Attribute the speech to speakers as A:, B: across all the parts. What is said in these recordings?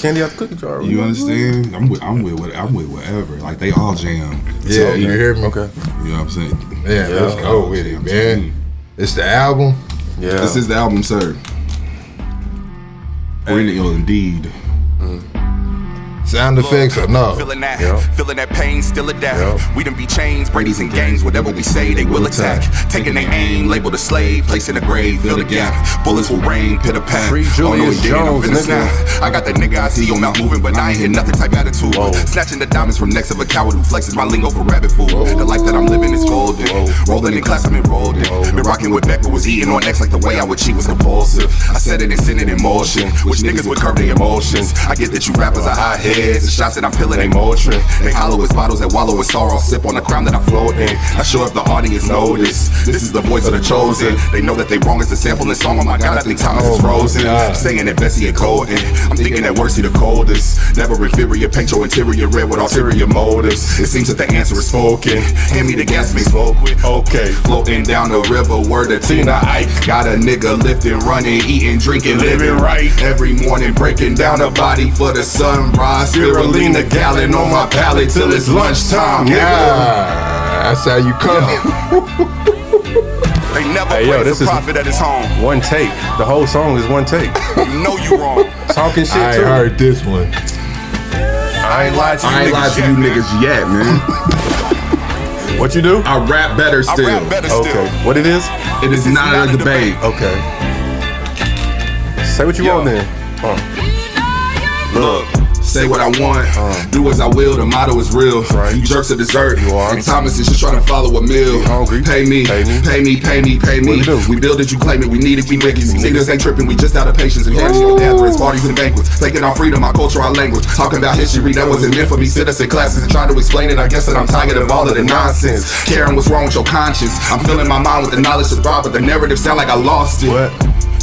A: candy out the cookie jar.
B: You understand? I'm with whatever. Like they all jam.
C: Yeah, you hear me?
A: Okay.
B: You know what I'm saying?
C: Yeah, let's go with it, man. It's the album.
A: Yeah.
B: This is the album, sir. Perennial indeed.
C: Sound effects or no?
D: Feeling that pain, still adapt. We done be chains, Brady's and gangs. Whatever we say, they will attack. Taking their aim, labeled a slave, placed in a grave, fill the gap. Bullets will rain, pitter pat.
A: Free Julius Jones, nigga.
D: I got the nigga I see on Mount moving, but I ain't hear nothing type attitude. Snatching the diamonds from necks of a coward who flexes my lingo for rabbit food. The life that I'm living is golden. Rolling in class, I'm enrolled in. Been rocking with Beck, but was eating on X like the way I would cheat was compulsive. I said it and sent it in motion, which niggas would curb their emotions. I get that you rappers are hot heads. The shots that I'm peeling, they Motrin. They hollow as bottles that wallow in sorrow. Sip on the crown that I float in. Not sure if the audience notice. This is the voice of the chosen. They know that they wrong as the sample and song. Oh my God, I think Thomas is frozen. Saying that Bessie and Colton. I'm thinking that Worsey the coldest. Never inferior, paint your interior red with ulterior motives. It seems that the answer is spoken. Hand me the gas, make smoke with. Okay, floating down the river, word of Tina Ike. Got a nigga lifting, running, eating, drinking, living right. Every morning breaking down a body for the sunrise. Spirulina gallon on my palate till it's lunchtime, nigga.
C: That's how you come.
D: They never praise a prophet at his home.
A: One take. The whole song is one take.
D: You know you wrong.
A: Talking shit
C: I
A: too.
C: ain't heard this one.
D: I ain't lied to you,
B: I ain't lied to you niggas yet, man.
A: What you do?
B: I rap better still.
D: I rap better still.
A: Okay. What it is?
B: It is not a debate.
A: Okay. Say what you want then.
D: Look.
B: Say what I want, do as I will, the motto is real.
A: Right.
B: You jerks are dessert,
A: You are.
B: and Thomas is just trying to follow a meal.
A: Hungry.
B: Pay me,
A: Pay me.
B: pay me, pay me, pay me.
A: What you do?
B: We build it, you claim it, we need it, we make it. Niggas ain't tripping, we just out of patience. And parties with gatherings, parties and banquets. Taking our freedom, our culture, our language. Talking about history, that wasn't meant for me. Sit us in classes and try to explain it. I guess that I'm tired of all of the nonsense. Caring what's wrong with your conscience. I'm filling my mind with the knowledge to thrive, but the narrative sound like I lost it.
A: What?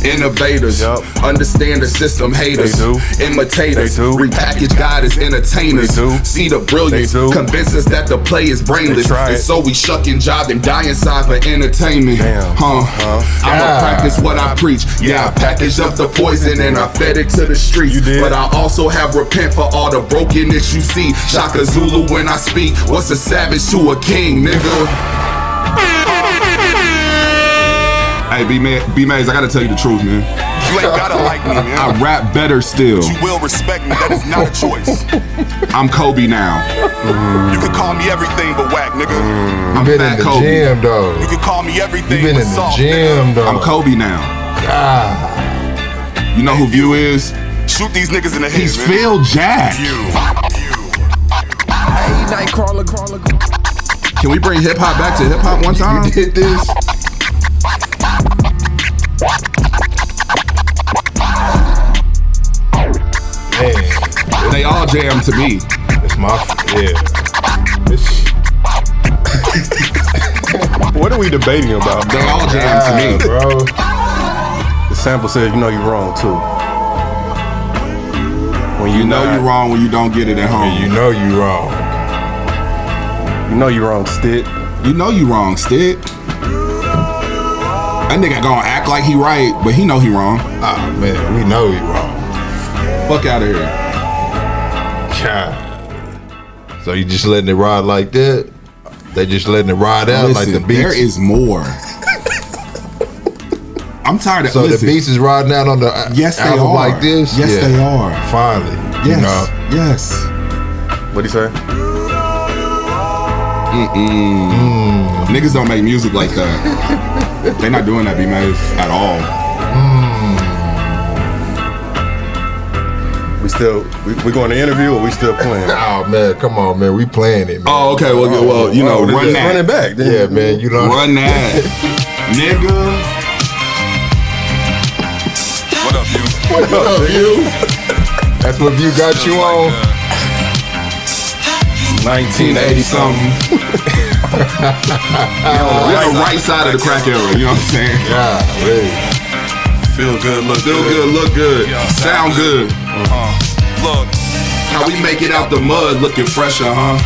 B: Innovators, understand the system, haters,
A: They do.
B: imitators,
A: They do.
B: repackage God as entertainers,
A: They do.
B: see the brilliance,
A: They do.
B: convince us that the play is brainless,
A: They try
B: and
A: it.
B: so we shuck and jive and die inside for entertainment.
A: Damn.
B: I'ma practice what I preach. Yeah, I packaged up the poison and I fed it to the streets.
A: You did.
B: But I also have repent for all the brokenness you see. Shaka Zulu when I speak. What's a savage to a king, nigga? Hey, B-Maze, I gotta tell you the truth, man.
D: You ain't gotta like me, man.
B: I rap better still.
D: You will respect me. That is not a choice.
B: I'm Kobe now.
D: You can call me everything but whack, nigga.
B: I'm
C: Been
B: Fat
C: in the
B: Kobe.
C: gym though.
D: You can call me
C: You
D: everything
C: been
D: but
C: in the
D: soft,
C: gym though.
B: I'm Kobe now.
C: God.
B: You know who View is?
D: nigga. Shoot these niggas in the head,
B: He's
D: man.
B: Phil Jack.
E: Hey, Nightcrawler.
B: Can we bring hip hop back to hip hop one time?
C: You did this. Man,
B: They all jam to me.
C: it's my
A: What are we debating about?
B: They all jam to me.
C: bro.
A: The sample says you know you're wrong too. When
B: You know you're wrong when you don't get it at home.
C: You know you wrong.
A: You know you're wrong, Stick.
B: You know you wrong, Stick. That nigga gonna act like he right, but he know he wrong.
C: Ah man, we know you wrong.
B: Fuck out of here.
C: God. So you just letting it ride like that? They just letting it ride out like the
B: Listen,
C: beats?
B: there is more. I'm tired of
C: So
B: listen,
C: the beats is riding out on the
B: Yes, they
C: album
B: are.
C: like this?
B: Yes,
C: Yeah.
B: they are.
C: Finally.
B: Yes,
C: You know.
B: yes.
A: What'd he say?
B: Niggas don't make music like that. They not doing that, B-Maze, at all.
A: We going to interview or we still playing?
C: Oh man, come on, man. We playing it, man.
B: Oh, okay. Well, you know,
A: then
B: run
A: just
B: that.
A: Run it back. Then.
C: Yeah, man. You know.
B: Run that, nigga.
D: What up, you?
C: What up, you? That's what View got you on.
B: 1980 something. We're on the right side of the crack era. You know what I'm saying?
C: God, really.
D: Feel good, look
B: Feel good, look good, sound good.
D: Look.
B: How we make it out the mud looking fresher, huh?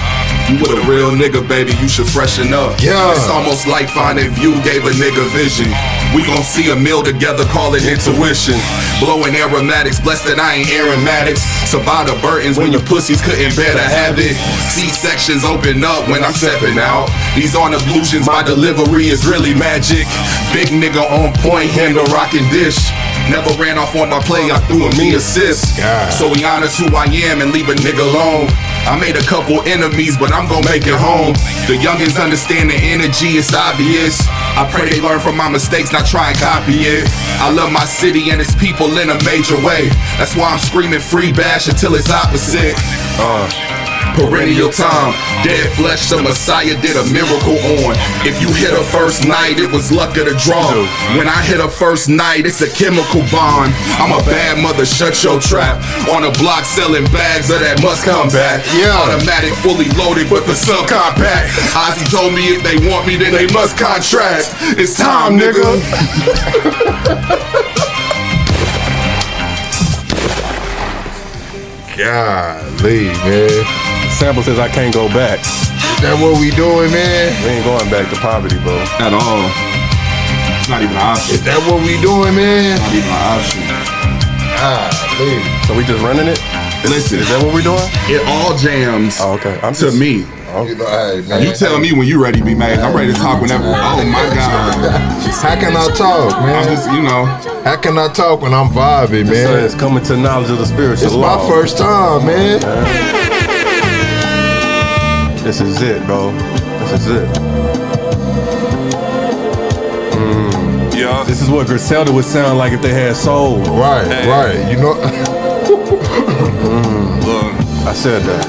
B: You with a real nigga, baby, you should freshen up.
C: Yeah.
B: It's almost like finding View gave a nigga vision. We gon' see a meal together, call it intuition. Blowing aromatics, blessed that I ain't Aaron Maddox.
D: Survive the burdens when your pussies couldn't bear to have it. C-sections open up when I'm stepping out. These aren't illusions, my delivery is really magic. Big nigga on point, handle rockin' dish. Never ran off on my play, I threw a mean assist. So he honors who I am and leave a nigga alone. I made a couple enemies, but I'm gon' make it home. The youngins understand the energy, it's obvious. I pray they learn from my mistakes, not try and copy it. I love my city and its people in a major way. That's why I'm screaming free bash until it's opposite. Perennial time, dead flesh, the Messiah did a miracle on. If you hit her first night, it was luck of the draw. When I hit her first night, it's a chemical bond. I'm a bad mother, shut your trap. On a block selling bags of that must come back. Automatic, fully loaded, but the subcompact. Ozzy told me if they want me, then they must contract. It's time, nigga.
C: Golly, man.
A: Sample says I can't go back.
C: Is that what we doing, man?
A: We ain't going back to poverty, bro.
D: At all. It's not even an option.
C: Is that what we doing, man?
D: Not even an option.
C: Golly.
A: So we just running it?
D: Listen,
A: Is that what we doing?
D: it all jams
A: Okay.
D: to me.
C: You know, hey, man.
D: You tell me when you ready, B man. I'm ready to talk whenever. Oh my God.
C: How can I talk, man?
D: I'm just, you know.
C: How can I talk when I'm vibing,
A: So
C: man?
A: it's coming to knowledge of the spiritual
C: It's
A: law.
C: my first time, man.
A: This is it, bro. This is it.
E: Yeah.
A: This is what Griselda would sound like if they had soul.
C: Right, right. You know,
E: Look.
A: I said that.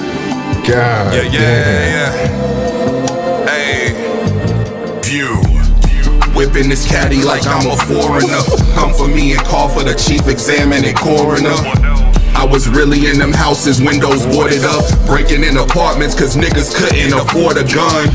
C: God.
E: Yeah, yeah,
C: damn.
E: yeah. Hey.
D: View. Whipping this caddy like I'm a foreigner. Come for me and call for the chief examining coroner. I was really in them houses, windows boarded up, breaking in apartments cause niggas couldn't afford a gun.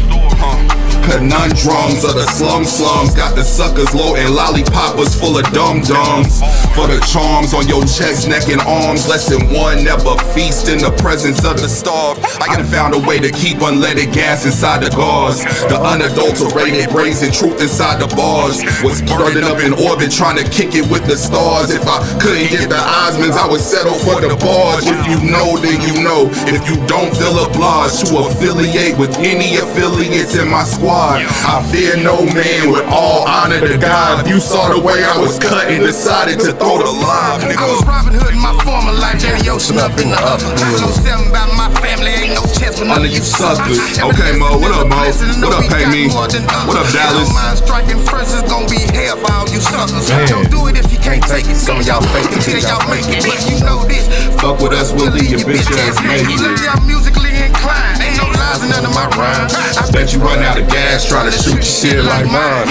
D: Conundrums of the slums, got the suckers loading lollipoppers full of dum-dums. For the charms on your chest, neck, and arms, lesson one, never feast in the presence of the starved. I done found a way to keep unleaded gas inside the gauze. The unadulterated brazen truth inside the bars was burning up in orbit, trying to kick it with the stars. If I couldn't get the Osmonds, I would settle for the bars. If you know, then you know. If you don't, feel obliged to affiliate with any affiliates in my squad. I fear no man, with all honor to God. If you saw the way I was cut and decided to throw the live,
F: I
D: nigga.
F: was Robin Hood in my former life, Danny Ocean up in the upper. I know something about my family, ain't no chance for none
D: Under
F: of
D: you
F: you
D: suckers.
F: suckers.
D: Okay, Mo, what up, Mo? What up, Pay Me? What up, Dallas?
F: Mind striking first is gonna be hell for all you suckers. Don't do it if you can't take it. Some of y'all fake it till y'all make it. But you know this.
D: Fuck with us, we'll leave your bitch ass naked.
F: Look, y'all musically inclined. Ain't no lies in none of my rhymes. I
D: Bet you run out of gas trying to shoot shit like mine.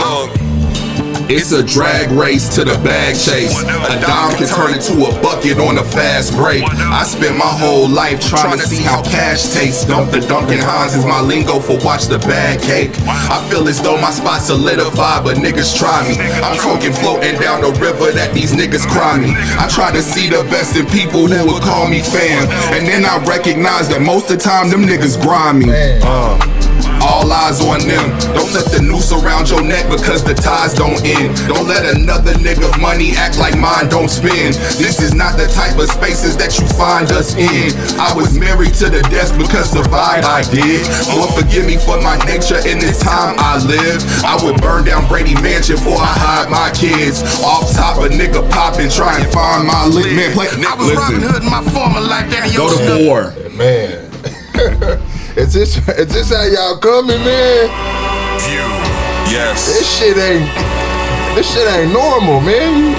D: It's a drag race to the bag chase. A dime can turn into a bucket on a fast break. I spent my whole life trying to see how cash tastes. Dump the Dunkin' Hines is my lingo for watch the bag cake. I feel as though my spot solidified, but niggas try me. I'm talking floating down the river that these niggas cry me. I try to see the best in people who would call me fam, and then I recognize that most of the time them niggas grind me. All eyes on them. Don't let the noose around your neck because the ties don't end. Don't let another nigga money act like mine don't spend. This is not the type of spaces that you find us in. I was married to the desk because the vibe I did. Lord forgive me for my nature in this time I live. I would burn down Brady Mansion before I hide my kids. Off top a nigga pop and try and find my lid. Man, play.
F: was Robin
D: Listen,
F: Hood in my former life, Danny
D: go
F: Ocean.
D: to war.
C: Man. Is this how y'all coming, man?
E: View. Yes.
C: This shit ain't normal, man.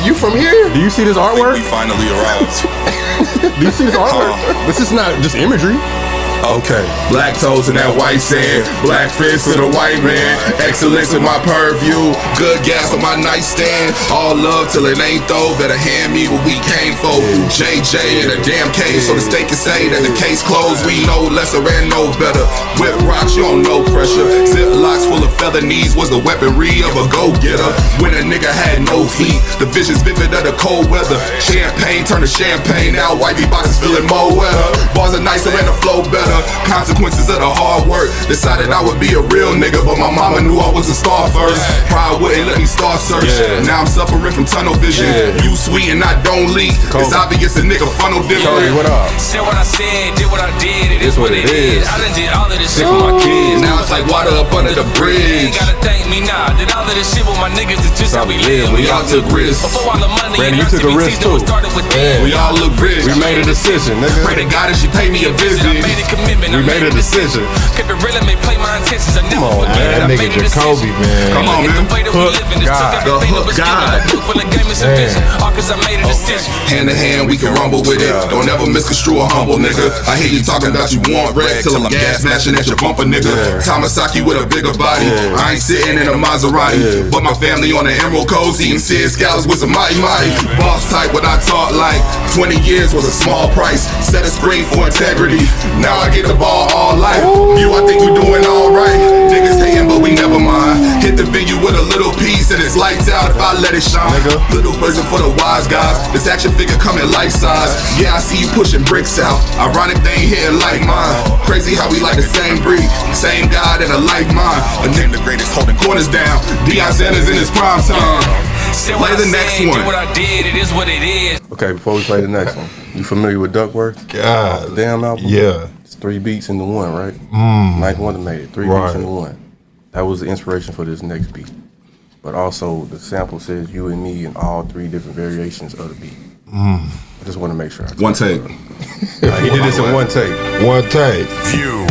C: You from here?
A: Do you see this
E: I think
A: artwork?
E: we finally arrived.
A: Do you see this artwork? This is not just imagery.
E: Okay.
D: Black toes in that white sand, black fist to the white man. Excellence in my purview, good gas on my nightstand. All love till it ain't though. Better hand me what we came for. JJ in a damn case, so the state can say that the case closed. We know lesser and know better. Whip rocks, you don't know pressure. Zip locks full of felonies was the weaponry of a go-getter. When a nigga had no heat, the vision's vivid of the cold weather. Champagne turn to champagne, now wifey boxes feeling more wetter. Bars are nicer and the flow better.
B: nigga. Consequences of the hard work. Decided I would be a real nigga, but my mama knew I was a star first. Pride wouldn't let me star search. Now I'm suffering from tunnel vision. You sweet and I don't leak. It's obvious a nigga funnel different.
A: What up?
G: Said what I said, did what I did. It is what it is. I done did all of this shit for my kids.
B: Now it's like water up under the bridge.
G: Ain't gotta thank me now. Did all of this shit with my niggas. It's just how we live.
B: We all took risks.
G: Before all the money,
A: Brandy, you took a risk too.
B: We all look rich.
A: We made a decision, nigga.
B: Pray to God and she paid me a visit.
G: I made a commitment.
A: We made a decision.
G: Kept it real and may play my intentions. I never
A: on,
G: forget it.
C: That
G: I
C: nigga
G: made a
C: Jacoby,
G: decision.
C: man.
B: Come on, man.
G: The way that we
A: Hook
G: living, it took
A: God.
G: everything
B: The
G: that was
B: hook
G: given.
B: God.
G: A book full of game and some vision. All cause I made a decision.
B: Hand to hand, we can rumble with it. Don't ever misconstrue a humble nigga. I hear you talking about you want wreck till I'm gas smashing at your bumper, nigga. Tamasaki with a bigger body. I ain't sitting in a Maserati, but my family on the Emerald Coast eating Sid Scallops with some mighty. Boss type, what I taught like 20 years was a small price. Set a screen for integrity. Now I get the ball all life. You, I think you doing all right. Niggas hating, but we never mind. Hit the venue with a little piece and it's lights out if I let it shine. Little person for the wise guys. This action figure coming life size. Yeah, I see you pushing bricks out. Ironic they ain't hitting like mine. Crazy how we like the same breed, same God and a like mind. A nigga the greatest holding corners down. Deion Sanders in his prime time. Play the next one.
G: Did what I did. It is what it is.
A: Okay, before we play the next one, you familiar with Duckworth?
C: God.
A: Damn album?
C: Yeah.
A: It's 3 beats into one, right? Ninth Wonder made it. 3 beats into one. That was the inspiration for this next beat. But also, the sample says you and me in all 3 different variations of the beat. I just want to make sure.
B: One take.
A: He did this in one take.
C: One take.
E: You.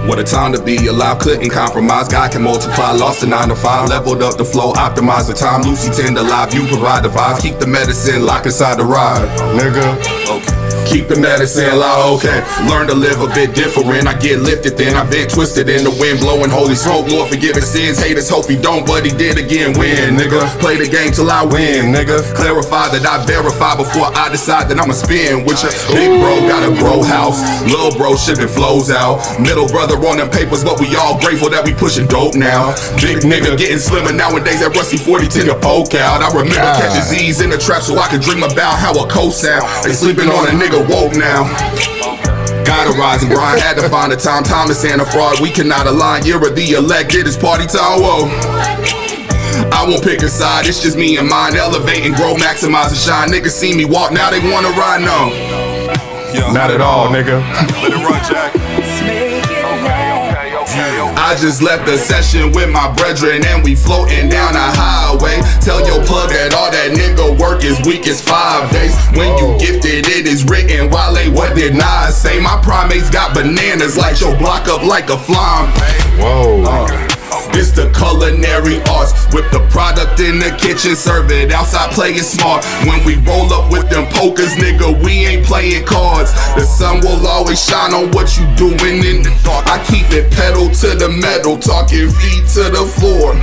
B: What a time to be alive, couldn't compromise. God can multiply, lost the 9 to 5, leveled up the flow, optimize the time. Lucy tend to live, you provide the vibes, keep the medicine locked inside the ride.
A: Nigga.
B: Okay. Keep the medicine loud, okay. Learn to live a bit different. I get lifted, then I been twisted in the wind, blowing holy smoke. Lord forgive his sins, haters hope he don't, but he did again. Win, nigga. Play the game till I win, nigga. Clarify that I verify before I decide that I'ma spin with ya. Big bro got a grow house, little bro shipping flows out. Middle brother on them papers, but we all grateful that we pushing dope now. Big nigga getting slimmer nowadays. That rusty 40 tend to poke out. I remember catching Z's in the trap so I could dream about how a coast sound. They sleeping on a nigga woke now. Gotta rise and grind, had to find a time. Thomas and a fraud, we cannot align. You're the elected, it's party time, whoa. I won't pick a side, it's just me and mine. Elevate and grow, maximize and shine. Niggas see me walk, now they wanna ride, no.
A: Not at all, nigga.
E: Let it run, Jack.
B: I just left a session with my brethren and we floating down a highway. Tell your plug that all that nigga work is weak as 5 days. When you gifted, it is written. Wale, what did Nas say? My primates got bananas, like your block up like a flying.
C: Whoa.
B: It's the culinary arts. Whip the product in the kitchen, serve it outside, play it smart. When we roll up with them pokers, nigga, we ain't playing cards. The sun will always shine on what you doing in the dark. I keep it pedal to the metal, talking feet to the floor.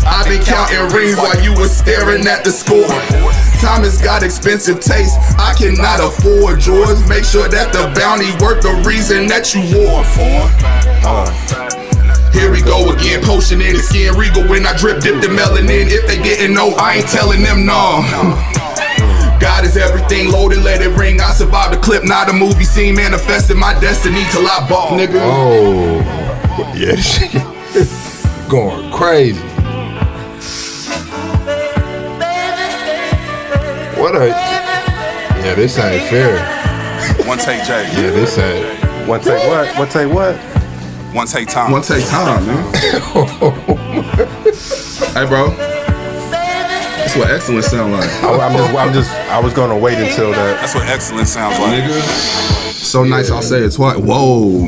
B: I've been counting rings while you were staring at the score. Time has got expensive taste, I cannot afford yours. Make sure that the bounty worth the reason that you wore for. Here we go again, potion in the skin regal when I drip, dip the melanin. If they didn't know, I ain't telling them no. God is everything, loaded, let it ring. I survived the clip, not a movie scene. Manifested my destiny till I bought, nigga.
C: Oh. Yeah, this shit going crazy. What a... Yeah, this ain't fair.
E: One take, Jay.
C: Yeah, this ain't...
A: One take what? One take what?
E: One take time.
B: One take time, man. Hey, bro. That's what excellence sound like.
A: I was gonna wait until that.
E: That's what excellence sounds like.
B: Nigga. So nice, I'll say it twice. Whoa.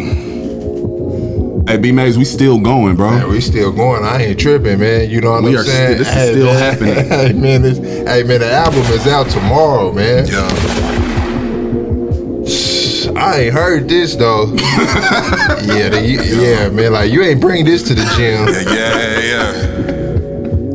B: Hey, B-Maze, we still going, bro.
C: Man, we still going. I ain't tripping, man. You know what I'm saying?
B: This is still happening.
C: Hey, man, the album is out tomorrow, man.
E: Yeah.
C: I ain't heard this though. Yeah, man. Like you ain't bring this to the gym.
E: Yeah.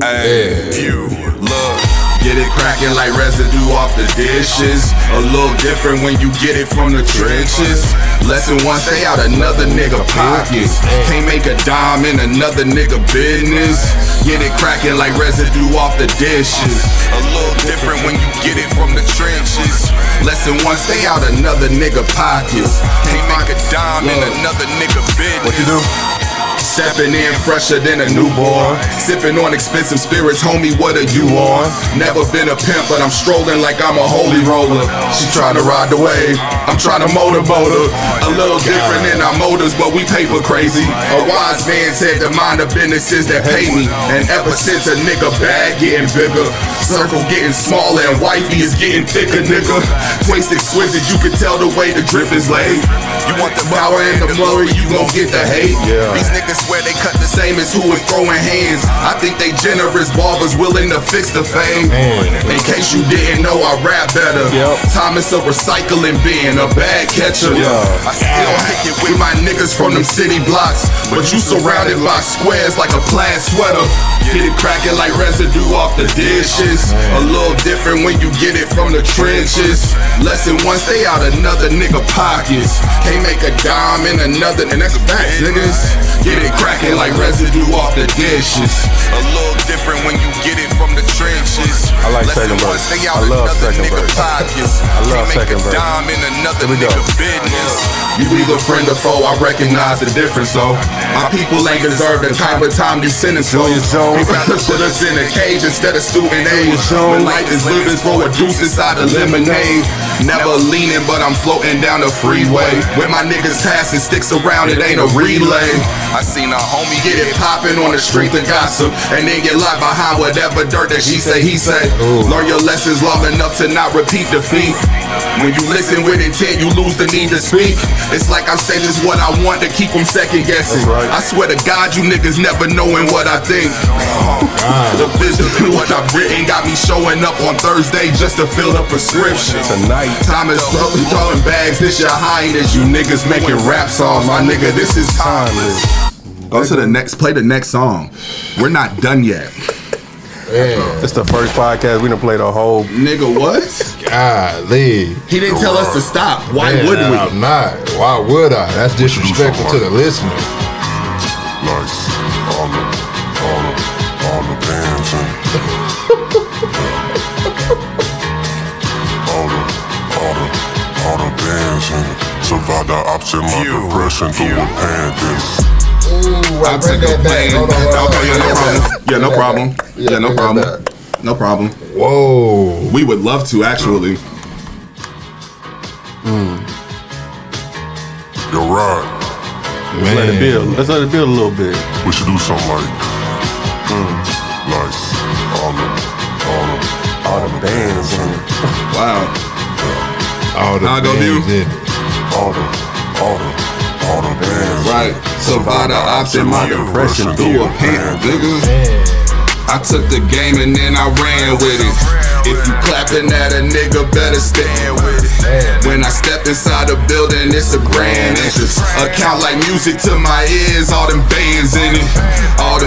E: Hey, you look.
D: Get it cracking like residue off the dishes. A little different when you get it from the trenches. Lesson one, stay out another nigga pockets. Can't make a dime in another nigga business. Get it cracking like residue off the dishes. A little different when you get it from the trenches. Lesson one, stay out another nigga pockets. Can't make a dime in another nigga business.
A: What you do?
D: Stepping in fresher than a newborn. Sipping on expensive spirits, homie, what are you on? Never been a pimp, but I'm strolling like I'm a holy roller. She tryna ride the wave, I'm tryna motorboat her. A little different in our motives, but we paper crazy. A wise man said to mind the businesses that pay me. And ever since a nigga bag getting bigger, circle getting smaller and wifey is getting thicker, nigga. Taste exquisite, you can tell the way the drip is laid. You want the power and the glory, you gon' get the hate. These niggas swear they cut the same as who is throwing hands. I think they generous barbers willing to fix the fame. In case you didn't know, I rap better. Thomas a recycling bin, a bag catcher. I still kick it with my niggas from them city blocks, but you surrounded by squares like a plaid sweater. Get it cracking like residue off the dishes. A little different when you get it from the trenches. Lesson one, stay out another nigga pockets. Can't make a dime in another, and that's facts, niggas. Get it cracking like residue off the dishes. A little different when you get it from the trenches.
A: I like second verse.
D: Stay
A: I
D: out
A: love
D: another
A: second
D: nigga
A: verse.
D: pockets.
A: I love
D: Can't make
A: second
D: a
A: verse.
D: dime in another
A: Here we go.
D: nigga business. You either friend or foe, I recognize the difference though. My people ain't deserve the type of time you sentence for. They rather put us in a cage instead of student aid. When life is living, throw a deuce inside a lemonade. Never leaning, but I'm floating down the freeway. When my niggas passing sticks around, it ain't a relay. I seen a homie get it popping on the strength of gossip, and then get locked behind whatever dirt that she say, he say. Learn your lessons long enough to not repeat defeat. When you listen with intent, you lose the need to speak. It's like I'm saying just what I want to keep them second guessing. I swear to God, you niggas never knowing what I think. The vision of what I've written got me showing up on Thursday just to fill the prescription.
A: Tonight.
D: Time is throwing bags, this your highness. You niggas making rap songs, my nigga, this is timeless. Go to the next, play the next song. We're not done yet.
A: It's the first podcast. We done played a whole.
D: Nigga, what?
C: Golly.
D: He didn't tell us to stop. Why would we?
C: I'm not. Why would I? That's disrespectful to the listener.
H: Like all the bands and all the bands and survived the ops in my depression through a pandemic.
D: I took a plane. Okay, no problem. Yeah, no problem. No problem.
C: Whoa.
D: We would love to, actually.
H: You're right.
A: Let it build. Let's let it build a little bit.
H: We should do something like
A: All the bands in it.
D: Wow.
C: All the
D: How I go
C: bands
D: do?
C: in it.
H: all the bands.
D: Right. Survived the ops in my depression through a pandemic. I took the game and then I ran with it. If you clapping at a nigga, better stand with it. When I step inside the building, it's a grand entrance. Account like music to my ears, all them bands in it. All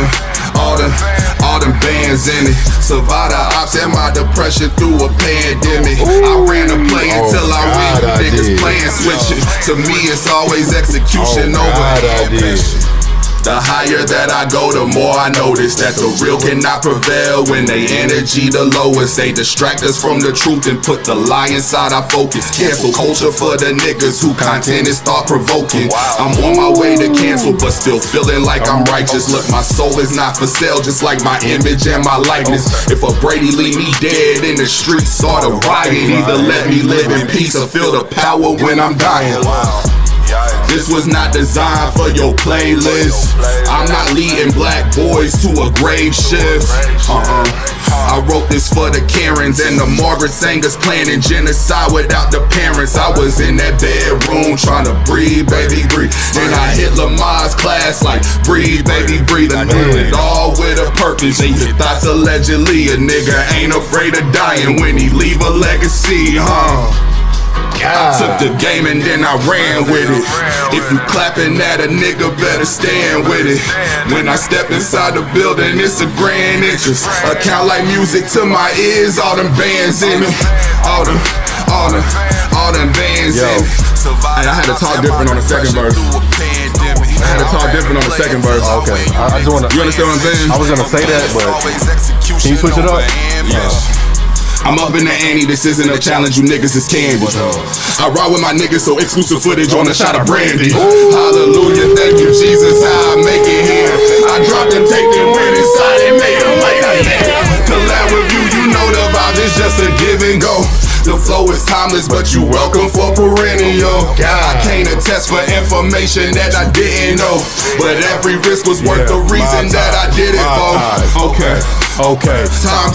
D: them bands in it. Survived the ops and my depression through a pandemic. I ran a play until I win. You niggas playing switching. To me, it's always execution over ambition. The higher that I go, the more I notice that the real cannot prevail when they energy the lowest. They distract us from the truth and put the lie inside our focus. Cancel culture for the niggas who content is thought-provoking. I'm on my way to cancel, but still feeling like I'm righteous. Look, my soul is not for sale, just like my image and my likeness. If a Brady leave me dead in the streets, start a riot. Either let me live in peace or feel the power when I'm dying. This was not designed for your playlist. I'm not leading black boys to a grave shift. I wrote this for the Karens and the Margaret Sangers planning genocide without the parents. I was in that bedroom trying to breathe, baby, breathe. Then I hit Lamar's class like, breathe, baby, breathe. I do it all with a purpose. And your thoughts allegedly, a nigga ain't afraid of dying when he leave a legacy,
B: I took the game and then I ran with it. If you clapping at a nigga, better stand with it. When I step inside the building, it's a grand entrance. Account like music to my ears, all them bands in me. All them bands in me. And I had to talk different on the second verse.
A: Okay. I just wanna.
B: You understand what I'm saying?
A: I was gonna say that, but can you switch it up?
B: I'm up in the ante, this isn't a challenge, you niggas is candy. I ride with my niggas, so exclusive footage on a shot of Brandy. Hallelujah, thank you Jesus, how I make it here. I dropped the tape and went inside and made them later. Collab with you, you know the vibe is just a give and go. The flow is timeless, but you welcome for Perennial. I can't attest for information that I didn't know, but every risk was worth the reason that I did it for. Okay.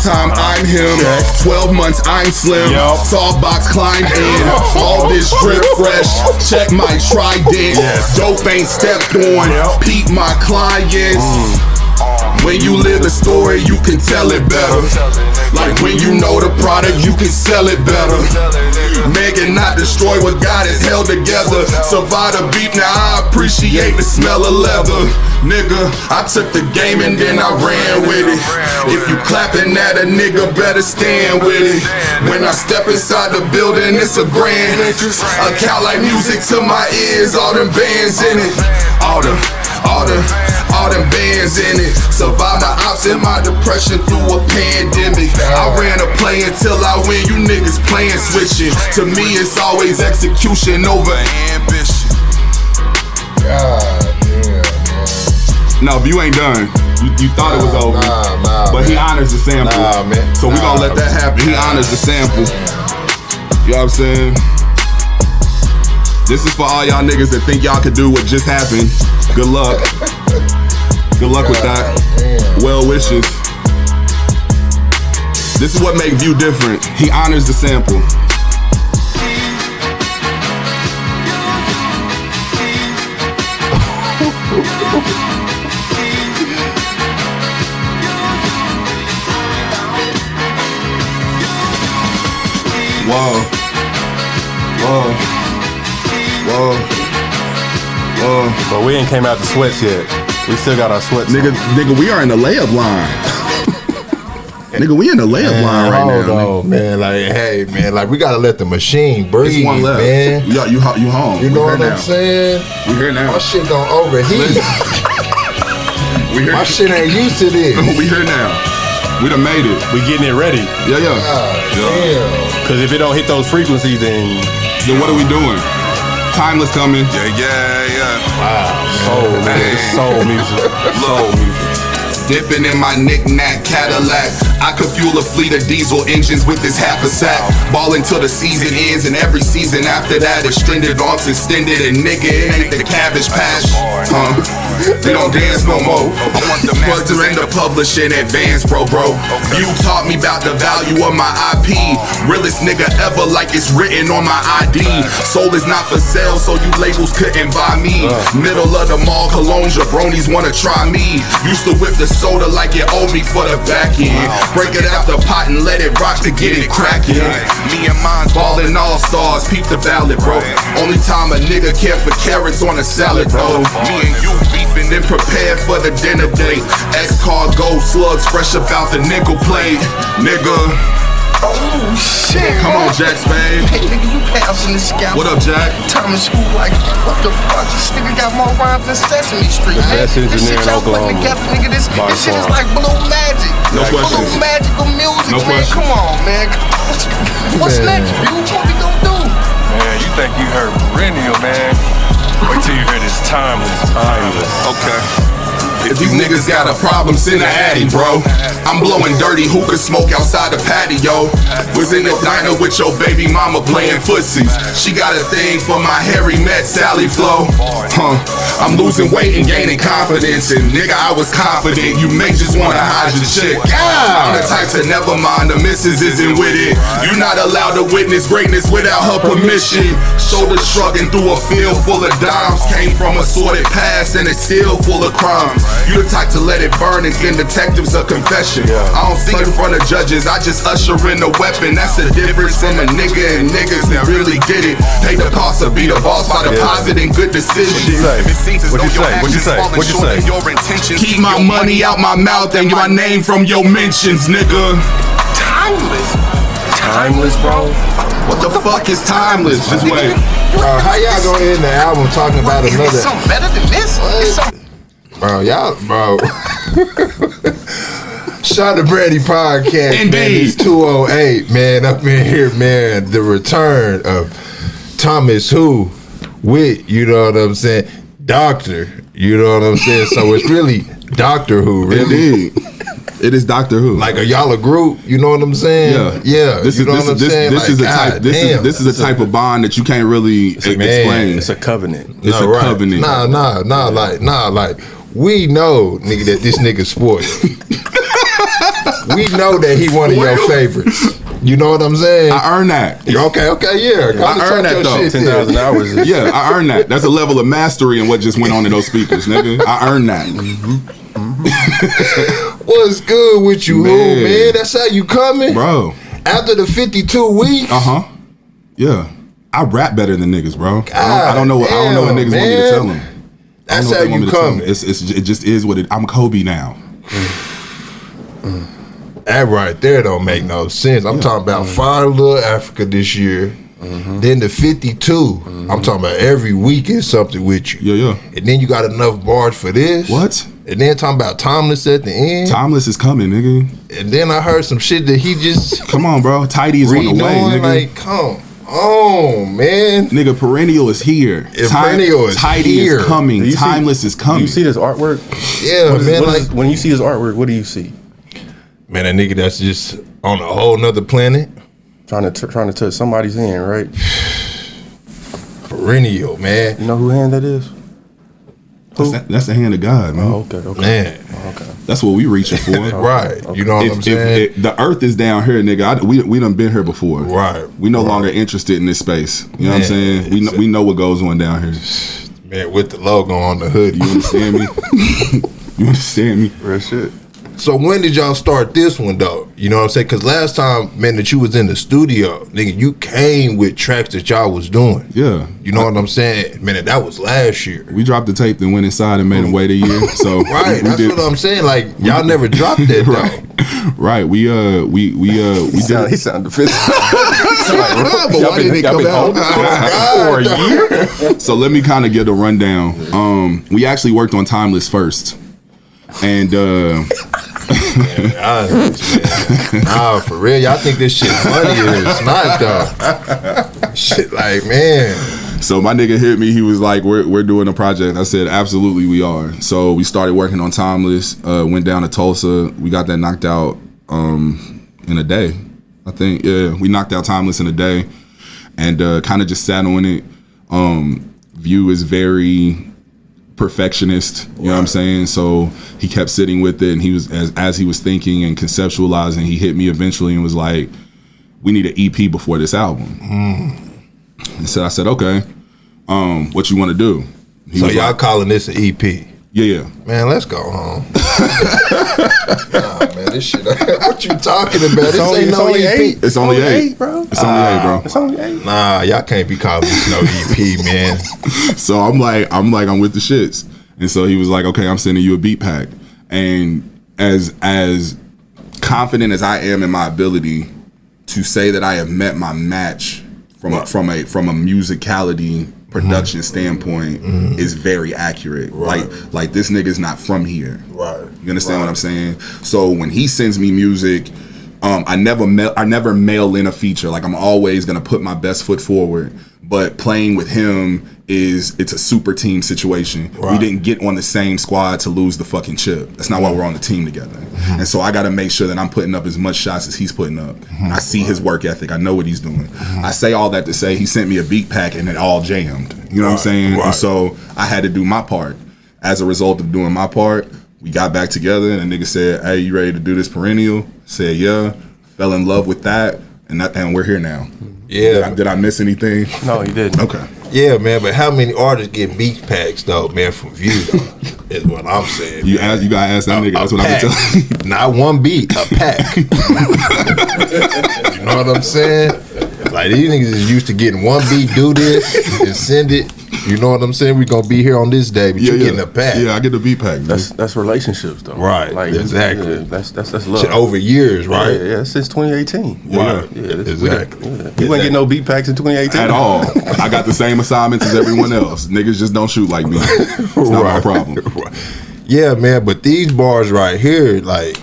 B: Time, I'm him. 12 months, I'm slim. Soft box climbed in. All this drip fresh. Check my trident. Dope ain't stepped on. Peep my clients. When you live the story, you can tell it better. Like when you know the product, you can sell it better. Make it not destroy what God has held together. Survive the beef, now I appreciate the smell of leather. Nigga, I took the game and then I ran with it. If you clapping at a nigga, better stand with it. When I step inside the building, it's a grand entrance. Account like music to my ears, all them bands in it. All them bands in it. Survived my ops and my depression through a pandemic. I ran a play until I win, you niggas playing switching. To me it's always execution over ambition.
C: God damn.
B: No, if you ain't done, you thought it was over. But he honors the sample.
C: Man.
B: So we gonna let that happen. He honors the sample. You know what I'm saying? This is for all y'all niggas that think y'all could do what just happened. Good luck. Good luck with that. Well wishes. This is what makes View different. He honors the sample. Whoa.
A: But we ain't came out the sweats yet. We still got our sweats.
B: Nigga, we are in the layup line. Nigga, we in the layup line right now.
C: Hold on, man. Like, hey, man. Like, we gotta let the machine breathe,
B: It's one left.
C: man.
B: You home.
C: You know what I'm saying?
B: We here now.
C: My shit gonna overheat.
B: We here.
C: My shit ain't used to this.
B: We here now. We done made it.
A: We getting it ready.
B: Yeah.
C: Damn.
A: Cause if it don't hit those frequencies, then
B: what are we doing? Timeless coming.
E: Yeah.
A: wow, soul, man. It's soul music. Soul music.
B: Dipping in my knick-knack Cadillac. I could fuel a fleet of diesel engines with this half a sack. Ballin' till the season ends, and every season after that extended arms extended. And nigga, it ain't the cabbage patch. They don't dance no more. I want the master and the publishing advance, bro. You taught me about the value of my IP. Realest nigga ever, like it's written on my ID. Soul is not for sale, so you labels couldn't buy me. Middle of the mall, cologne, jabronis wanna try me. Used to whip the soda like it owed me for the back end. Break it out the pot and let it rock to get it crackin'. Me and mine ballin' all stars, peep the ballad, bro. Only time a nigga care for carrots on a salad, though. Me and you beefin' and prepared for the dinner date. X-Cargo slugs fresh about the nickel plate, nigga.
F: Oh shit.
B: Come on, Jack Spade.
F: Hey nigga, you passing the scalp.
B: What up, Jack?
F: Time in school like, what the fuck? This nigga got more rhymes than Sesame Street, man.
A: Best
F: This
A: engineer
F: shit
A: in
F: y'all putting
A: Oklahoma.
F: together, nigga. This shit is like blue magic.
B: No questions.
F: Blue magical music,
B: No
F: man.
B: questions.
F: Come on, man. What's next, dude? What we gonna do?
G: Man, you think you heard Perennial, man? Wait till you hear this timeless.
E: Okay.
B: If you niggas got a problem, send a addy, bro. I'm blowing dirty hookah smoke outside the patio. Was in the diner with your baby mama playing footsies. She got a thing for my hairy Met Sally flow. I'm losing weight and gaining confidence. And nigga, I was confident. You may just wanna hide your chick. I'm the type to never mind, the missus isn't with it. You're not allowed to witness greatness without her permission. Shoulder shrugging through a field full of dimes. Came from a sordid past and it's still full of crimes.
D: You the type to let it burn and send detectives a confession. I don't sing in front of judges, I just usher in a weapon. That's the difference from a nigga and niggas that really get it. Pay the cost or be the boss by depositing good decisions.
E: If it seems as though your actions falling short of your intentions,
D: Keep my money out my mouth and my name from your mentions, nigga.
A: Timeless, bro.
D: What the fuck is timeless? Just wait.
C: How y'all gonna end the album talking about another?
F: Something better than this? It's something.
C: Bro, y'all, bro. Shout to Brandy Podcast.
D: Indeed.
C: Man, it's 208, man. Up in here, man. The return of Thomas Who with, you know what I'm saying, Doctor. You know what I'm saying? So it's really Doctor Who, really.
B: Indeed. It is Doctor Who.
C: Like, are y'all a group? You know what I'm saying? Yeah.
B: This is a type. This is a type of bond that you can't really explain.
A: It's a covenant.
B: It's a covenant.
C: Like we know, nigga, that this nigga spoiled. We know that he one of your favorites. You know what I'm saying?
B: I earned that.
C: Okay, yeah.
B: I earned that though.
A: 10,000 hours.
B: Yeah, I earned that. That's a level of mastery in what just went on in those speakers, nigga. I earned that.
C: What's good with you, man? That's how you coming,
B: bro.
C: After the 52 weeks.
B: Yeah, I rap better than niggas, bro. I don't know what niggas want me to tell them.
C: That's how you coming.
B: It just is what it. I'm Kobe now.
C: That right there don't make no sense. I'm talking about Fine Little Africa this year. Then the 52. I'm talking about every week is something with you.
B: Yeah.
C: And then you got enough bars for this.
B: What?
C: And then talking about Timeless at the end.
B: Timeless is coming, nigga.
C: And then I heard some shit that he just
B: come on, bro. Tidy is on the way, nigga.
C: Like, come on, man.
B: Nigga, Perennial is here.
C: Perennial is
B: Tidy
C: here.
B: is coming. Timeless is coming.
A: You see this artwork?
C: Yeah, man.
A: When you see this artwork, what do you see?
C: Man, a nigga that's just on a whole nother planet.
A: Trying to touch somebody's hand, right?
C: Perennial, man.
A: You know who hand that is?
B: That's the hand of God, man.
A: Oh, okay.
C: Man.
A: Okay.
B: That's what we reaching for.
C: Right. You know what I'm saying?
B: If the earth is down here, nigga, we done been here before.
C: Right.
B: We no longer interested in this space. You know what I'm saying? We know what goes on down here.
C: Man, with the logo on the hood.
B: You understand me? You understand me?
A: Real shit.
C: So when did y'all start this one though? You know what I'm saying? Because last time, man, that you was in the studio, nigga, you came with tracks that y'all was doing.
B: Yeah.
C: You know what I'm saying? Man, that was last year.
B: We dropped the tape, then went inside and made them wait a year. So
C: right, that's what I'm saying. Like y'all never dropped that though.
B: Right. We
A: He sound defensive.
B: But why did it come out
A: for a year?
B: So let me kind of get a rundown. We actually worked on Timeless first. And
C: nah, for real, y'all think this shit funny or it's not though. Shit, like, man.
B: So my nigga hit me. He was like, "We're doing a project." I said, "Absolutely, we are." So we started working on Timeless. Went down to Tulsa. We got that knocked out in a day. I think, yeah, we knocked out Timeless in a day, and kind of just sat on it. View is very perfectionist, you know what I'm saying? So he kept sitting with it, and he was as he was thinking and conceptualizing, he hit me eventually and was like, "We need an EP before this album." And so I said, "Okay, what you want to do?"
C: So y'all like, calling this an EP?
B: Yeah.
C: Man, let's go home. Nah, man, this shit. What you talking about? This ain't no EP.
B: It's only 8,
A: bro.
B: It's only 8, bro.
A: It's only 8.
C: Nah, y'all can't be calling this no EP, man.
B: So I'm with the shits. And so he was like, "Okay, I'm sending you a beat pack." And as confident as I am in my ability to say that I have met my match from a musicality production standpoint is very accurate. Right. Like this nigga's not from here.
C: Right.
B: You understand what I'm saying? So when he sends me music, I never mail in a feature. Like I'm always gonna put my best foot forward. But playing with him it's a super team situation. Right. We didn't get on the same squad to lose the fucking chip. That's not why we're on the team together. And so I gotta make sure that I'm putting up as much shots as he's putting up. And I see his work ethic. I know what he's doing. I say all that to say he sent me a beat pack and it all jammed. You know what I'm saying? Right. And so I had to do my part. As a result of doing my part, we got back together and the nigga said, "Hey, you ready to do this Perennial?" I said, "Yeah." Fell in love with that, and we're here now.
C: Yeah.
B: Did I miss anything?
A: No, you didn't.
B: Okay.
C: Yeah, man, but how many artists get beat packs though, man, from View though? Is what I'm saying.
B: You gotta ask that nigga. That's what I'm telling you.
C: Not one beat, a pack. You know what I'm saying? Like these niggas is used to getting one beat, do this, and send it. You know what I'm saying? We gonna be here on this day, but you getting a pack.
B: Yeah, I get the beat pack.
A: That's relationships though.
C: Right.
A: Like
C: exactly.
A: Yeah, that's love.
C: Shit, over years, right?
A: Yeah, since 2018.
C: Right.
A: Yeah,
C: exactly.
A: You wouldn't get no beat packs in 2018
B: at all. I got the same assignments as everyone else. Niggas just don't shoot like me. It's not my problem.
C: Yeah, man, but these bars right here, like,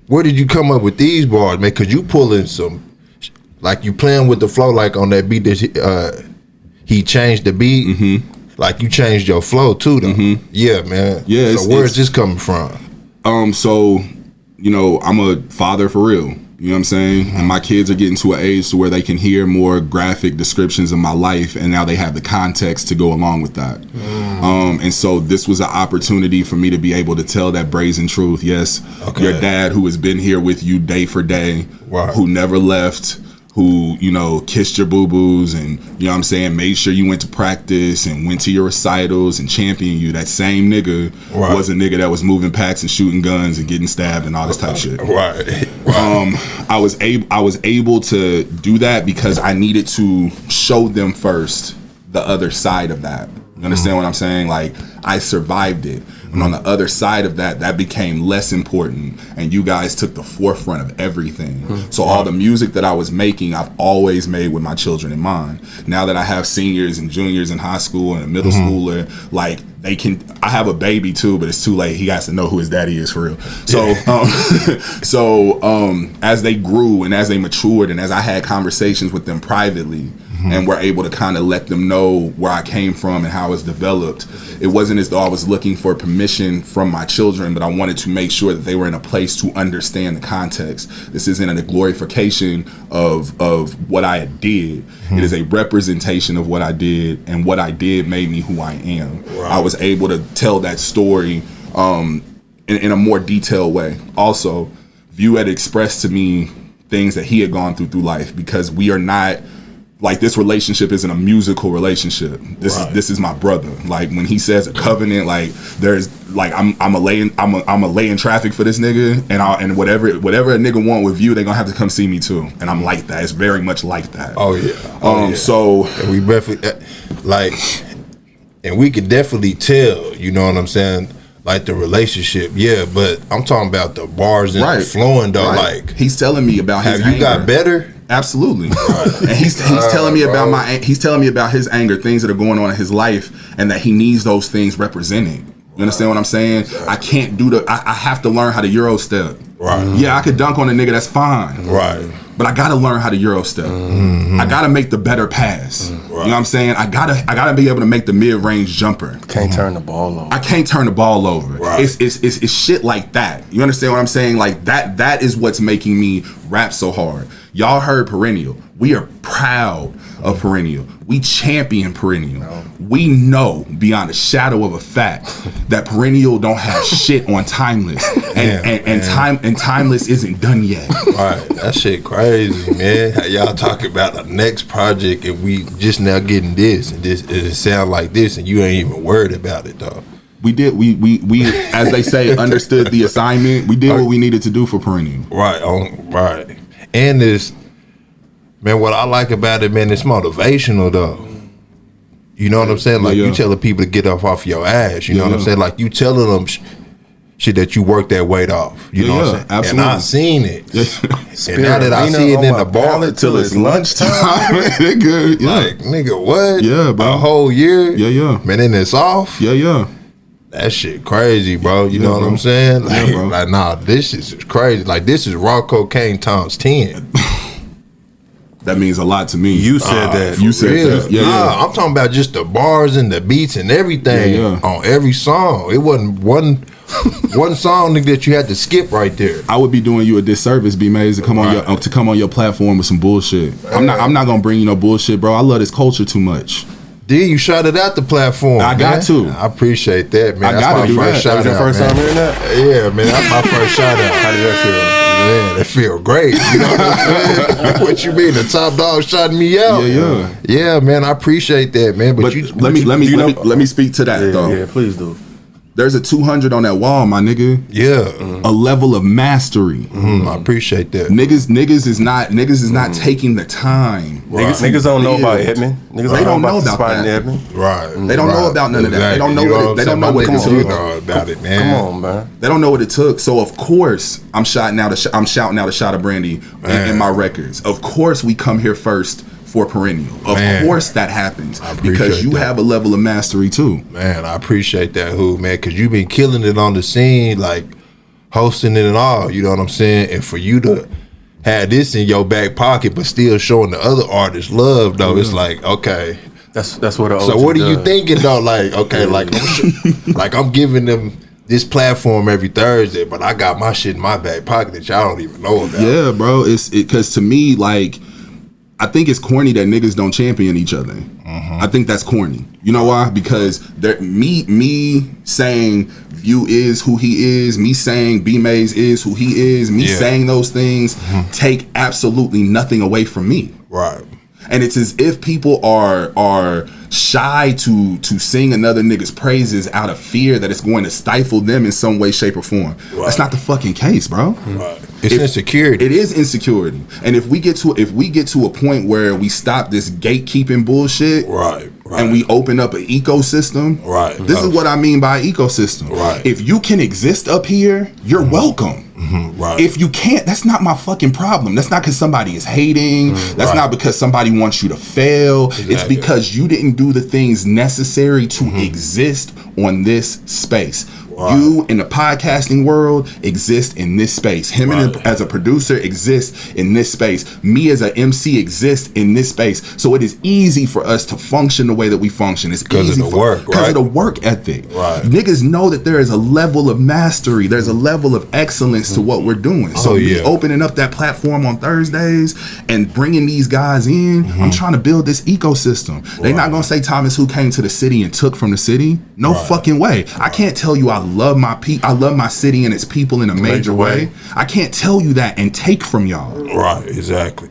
C: where did you come up with these bars, man? Cause you pulling some, like you playing with the flow, like on that beat that he changed the beat. Mm-hmm. Like you changed your flow too, though. Mm-hmm. Yeah, man.
B: Yeah.
C: So where's this coming from?
B: So, you know, I'm a father for real. You know what I'm saying? And my kids are getting to an age to where they can hear more graphic descriptions of my life, and now they have the context to go along with that. And so this was an opportunity for me to be able to tell that brazen truth. Yes, your dad, who has been here with you day for day, who never left, who, you know, kissed your boo-boos and, you know what I'm saying, made sure you went to practice and went to your recitals and championed you. That same nigga was a nigga that was moving packs and shooting guns and getting stabbed and all this type of shit. I was able to do that because I needed to show them first the other side of that. You understand what I'm saying? Like, I survived it. And on the other side of that, that became less important. And you guys took the forefront of everything. So all the music that I was making, I've always made with my children in mind. Now that I have seniors and juniors in high school and a middle schooler, like, they can, I have a baby too, but it's too late. He has to know who his daddy is for real. So, as they grew and as they matured and as I had conversations with them privately, and we're able to kind of let them know where I came from and how it's developed. It wasn't as though I was looking for permission from my children, but I wanted to make sure that they were in a place to understand the context. This isn't a glorification of what I did. It is a representation of what I did, and what I did made me who I am. I was able to tell that story in a more detailed way. Also, View had expressed to me things that he had gone through life, because we are not, like, this relationship isn't a musical relationship. This is my brother. Like, when he says a covenant, like, there's like I'm a lay in traffic for this nigga, and whatever a nigga want with View, they gonna have to come see me too. And I'm like that. It's very much like that.
C: Oh yeah.
B: So
C: and we definitely like, and we could definitely tell. You know what I'm saying? Like the relationship, yeah. But I'm talking about the bars and the flowing though. Like,
B: he's telling me about his
C: have you got better?
B: Absolutely. And he's telling me about he's telling me about his anger, things that are going on in his life, and that he needs those things representing. You understand what I'm saying? I can't do I have to learn how to Euro step. Yeah, I could dunk on a nigga, that's fine. But I gotta learn how to Euro step. I gotta make the better pass. You know what I'm saying? I gotta be able to make the mid-range jumper.
A: Can't turn the ball over.
B: I can't turn the ball over. It's shit like that. You understand what I'm saying? Like, that is what's making me rap so hard. Y'all heard Perennial. We are proud of Perennial. We champion Perennial. We know beyond a shadow of a fact that Perennial don't have shit on Timeless, and Timeless isn't done yet.
C: That shit crazy, man. How y'all talking about the next project and we just now getting this, and this it sound like this, and you ain't even worried about it though.
B: We did. We as they say, understood the assignment. We did what we needed to do for Perennial.
C: Right. And this, man, what I like about it, man, it's motivational though. You know what I'm saying? Like, you telling people to get off your ass. You know what I'm saying? Like, you telling them shit that you work that weight off. You know what I'm saying?
B: Absolutely.
C: And I've seen it. And now that I see it in the bar
A: till it's lunchtime,
B: they good.
C: Like, nigga, what?
B: Yeah, bro.
C: A whole year?
B: Yeah.
C: Man, then it's off?
B: Yeah.
C: That shit crazy, bro. You know what I'm saying? Like, nah, this is crazy. Like, this is raw cocaine times 10.
B: That means a lot to me.
A: You said that.
B: You said that. Yeah.
C: I'm talking about just the bars and the beats and everything on every song. It wasn't one song that you had to skip right there.
B: I would be doing you a disservice, B-Maze, to come on your platform with some bullshit. I'm not gonna bring you no bullshit, bro. I love this culture too much.
C: D, you shouted out the platform.
B: I got to.
C: I appreciate that, man.
B: That's my first shout out.
A: That was your first time hearing that?
C: Yeah, man. That's my first shout out.
A: How did that feel?
C: Man, that feel great. You know what I'm saying? What you mean? The top dog shouting me out? Yeah, man. I appreciate that, man. But
B: let me speak to that though.
A: Yeah, please do.
B: There's a 200 on that wall, my nigga.
C: Yeah,
B: a level of mastery.
C: I appreciate that.
B: Niggas is not taking the time.
A: Niggas don't know about Edmund. Niggas don't know about that. Edmund.
C: Right.
B: They don't know about none of that. They don't know what it took.
C: About it, man.
A: Come on, man.
B: They don't know what it took. So of course I'm shouting out a shot of Brandy in my records. Of course we come here first for Perennial. Of course that happens because you have a level of mastery too.
C: Man, I appreciate that, man, because you've been killing it on the scene, like hosting it and all, you know what I'm saying? And for you to have this in your back pocket but still showing the other artists love, though, it's like, okay.
A: That's what the OG
C: So what are you
A: does.
C: thinking, though? Like, okay, like I'm giving them this platform every Thursday, but I got my shit in my back pocket that y'all don't even know about.
B: Yeah, bro. It's because to me, like, I think it's corny that niggas don't champion each other. I think that's corny. You know why? Because me saying View is who he is, me saying B-Maze is who he is, me saying those things take absolutely nothing away from me.
C: Right.
B: And it's as if people are shy to sing another nigga's praises out of fear that it's going to stifle them in some way, shape, or form. Right. That's not the fucking case, bro.
C: Right. It's insecurity.
B: It is insecurity. And if we get to a point where we stop this gatekeeping bullshit, right. And we open up an ecosystem, right. This is what I mean by ecosystem. Right. If you can exist up here, you're welcome. Right. If you can't, that's not my fucking problem. That's not because somebody is hating. That's not because somebody wants you to fail. Exactly. It's because you didn't do the things necessary to exist on this space. Right. You in the podcasting world exist in this space. Him as a producer exists in this space. Me as an MC exists in this space. So it is easy for us to function the way that we function. It's
C: because of the work,
B: because of the work ethic. Right. Niggas know that there is a level of mastery. There's a level of excellence to what we're doing. So me opening up that platform on Thursdays and bringing these guys in, I'm trying to build this ecosystem. They're not gonna say Thomas who came to the city and took from the city. No fucking way. I can't tell you I love my city and its people in a major way. I can't tell you that and take from y'all.
C: Right, exactly.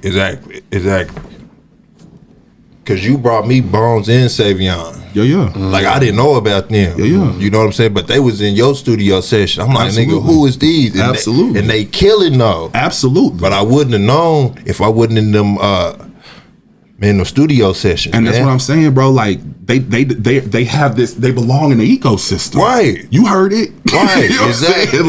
C: Cause you brought me Bones and Savion.
B: Yeah.
C: Like I didn't know about them. Yeah. You know what I'm saying? But they was in your studio session. I'm like, nigga, who is these? And
B: absolutely.
C: They killing though.
B: Absolutely.
C: But I wouldn't have known if I wasn't in them in the studio session.
B: And that's what I'm saying, bro. Like they have this, they belong in the ecosystem.
C: Right.
B: You heard it.
C: Right.
B: You know exactly.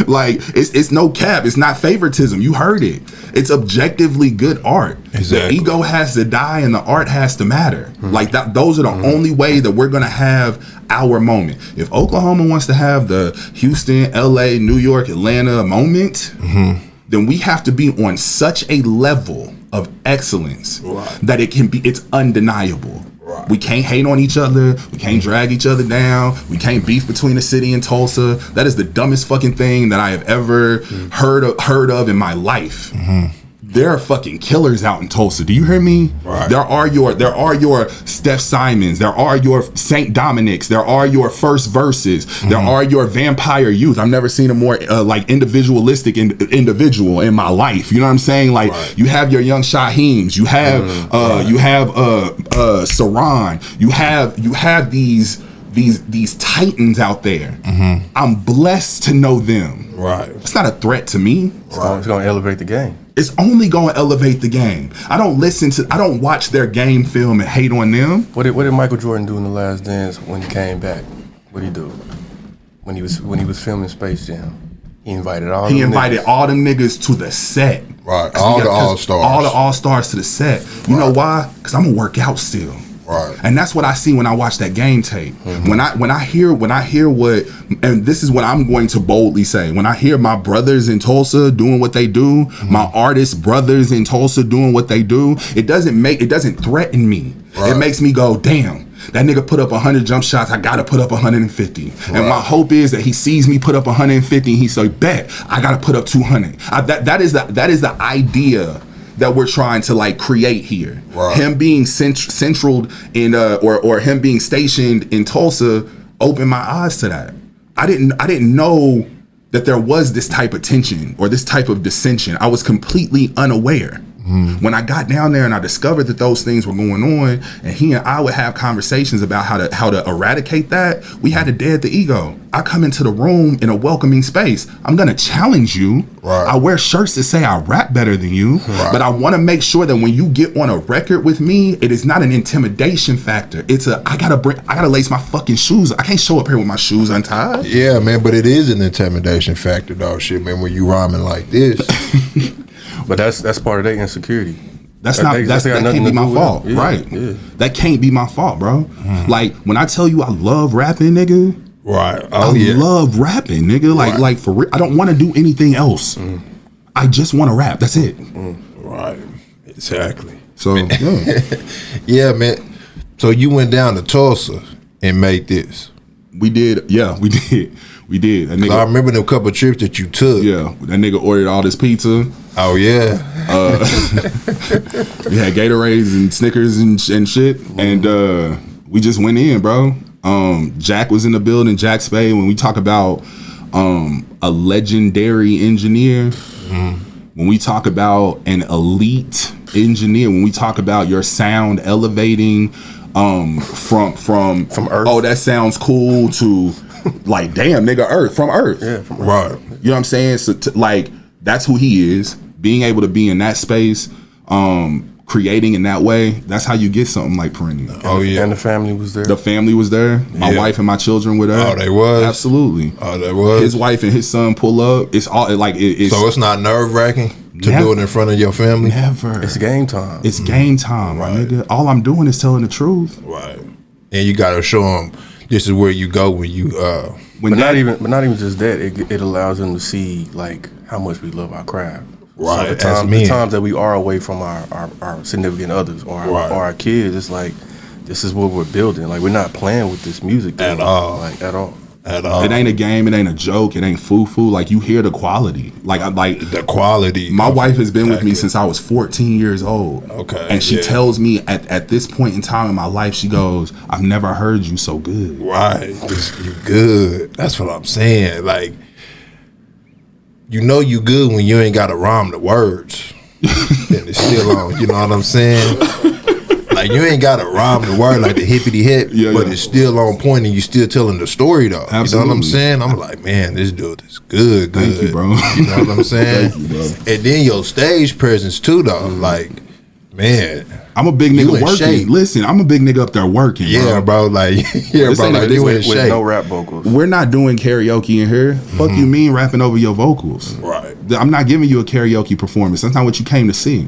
B: Like it's no cap. It's not favoritism. You heard it. It's objectively good art.
C: Exactly.
B: The ego has to die and the art has to matter. Like that. Those are the only way that we're gonna have our moment. If Oklahoma wants to have the Houston, LA, New York, Atlanta moment, then we have to be on such a level of excellence that it's undeniable. Right. We can't hate on each other. We can't drag each other down. We can't beef between the city and Tulsa. That is the dumbest fucking thing that I have ever heard of in my life. There are fucking killers out in Tulsa. Do you hear me? Right. There are your Steph Simons. There are your St. Dominics. There are your First Verses. There are your Vampire Youth. I've never seen a more like individualistic individual in my life. You know what I'm saying? Like you have your Young Shaheems. You have Saran. You have these titans out there. I'm blessed to know them.
C: Right.
B: It's not a threat to me.
A: It's going to elevate the game.
B: It's only going to elevate the game. I don't watch their game film and hate on them.
A: What did Michael Jordan do in The Last Dance when he came back? What did he do? When he was filming Space Jam, he invited all
B: them niggas to the set.
C: Right. All the
B: all-stars to the set. You know why? Because I'm gonna work out still.
C: Right.
B: And that's what I see when I watch that game tape. When I hear what, and this is what I'm going to boldly say, when I hear my brothers in Tulsa doing what they do, my artist brothers in Tulsa doing what they do, it doesn't threaten me. Right. It makes me go, damn, that nigga put up 100 jump shots, I gotta put up 150. Right. And my hope is that he sees me put up 150 and he's like, bet, I gotta put up 200. That is the idea that we're trying to like create here. Right. Him being centraled in or him being stationed in Tulsa opened my eyes to that. I didn't know that there was this type of tension or this type of dissension. I was completely unaware. When I got down there and I discovered that those things were going on, and he and I would have conversations about how to eradicate that, we had to dead the ego. I come into the room in a welcoming space. I'm gonna challenge you.
C: Right.
B: I wear shirts that say I rap better than you, but I want to make sure that when you get on a record with me, it is not an intimidation factor. It's I gotta lace my fucking shoes. I can't show up here with my shoes untied.
C: Yeah, man, but it is an intimidation factor, dog. Shit, man, when you rhyming like this.
A: But that's part of their insecurity.
B: That can't be my fault, right?
A: Yeah.
B: That can't be my fault, bro. Like when I tell you I love rapping, nigga.
C: Right.
B: I love rapping, nigga. Like for real. I don't want to do anything else. I just want to rap. That's it.
C: Right. Exactly.
B: So yeah.
C: Yeah, man. So you went down to Tulsa and made this.
B: We did. Yeah, we did. We did. That nigga,
C: I remember them couple trips that you took.
B: Yeah, that nigga ordered all this pizza.
C: Oh yeah.
B: We had Gatorades and Snickers and shit, and we just went in, bro. Jack was in the building. Jack Spade. When we talk about a legendary engineer, when we talk about an elite engineer, when we talk about your sound elevating from Earth. Oh, that sounds cool to like, damn, nigga, Earth, from Earth.
A: Yeah, from Earth.
C: Right.
B: You know what I'm saying? So like, that's who he is. Being able to be in that space, creating in that way, that's how you get something like Perennial.
C: Oh yeah.
A: And the family was there.
B: The family was there. My wife and my children were there.
C: Oh, they was?
B: Absolutely.
C: Oh, they was?
B: His wife and his son pull up. It's all like it's
C: So it's not nerve-wracking to
B: Never.
C: do it in front of your family?
B: never.
A: It's game time.
B: It's game time, my nigga. All I'm doing is telling the truth.
C: Right. And you got to show them this is where you go when you
B: When
A: But
B: that,
A: not even just that. It allows them to see like how much we love our craft.
C: Right,
A: So
C: as
A: the
C: men.
A: times that we are away from our significant others or our kids, it's like this is what we're building. Like we're not playing with this music thing,
C: At all.
A: Like at all.
C: at all.
B: it ain't a game. It ain't a joke. It ain't foo-foo. Like you hear the quality. Like
C: The quality.
B: My
C: of
B: wife has been with me
C: exactly.
B: since I was 14 years old.
C: Okay,
B: And she
C: yeah.
B: tells me at this point in time in my life, she goes, I've never heard you so good.
C: Right. You good. That's what I'm saying. Like, you know you good when you ain't got to rhyme the words. And it's still on. You know what I'm saying? Like, you ain't got to rhyme the word like the hippity hip, but it's still on point and you still telling the story, though.
B: Absolutely.
C: You know what I'm saying? I'm like, man, this dude is good.
B: Thank you, bro.
C: You know what I'm saying?
B: Thank you, bro.
C: And then your stage presence, too, though. Like, man.
B: I'm a big
C: You
B: nigga
C: in
B: working.
C: shape.
B: Listen, I'm a big nigga up there working,
C: Yeah, bro. Like, yeah,
B: This
C: bro.
B: ain't
C: Like,
B: like
C: you in
A: With
C: shape.
A: no rap vocals.
B: We're not doing karaoke in here. Fuck you mean rapping over your vocals.
C: Right.
B: I'm not giving you a karaoke performance. That's not what you came to see.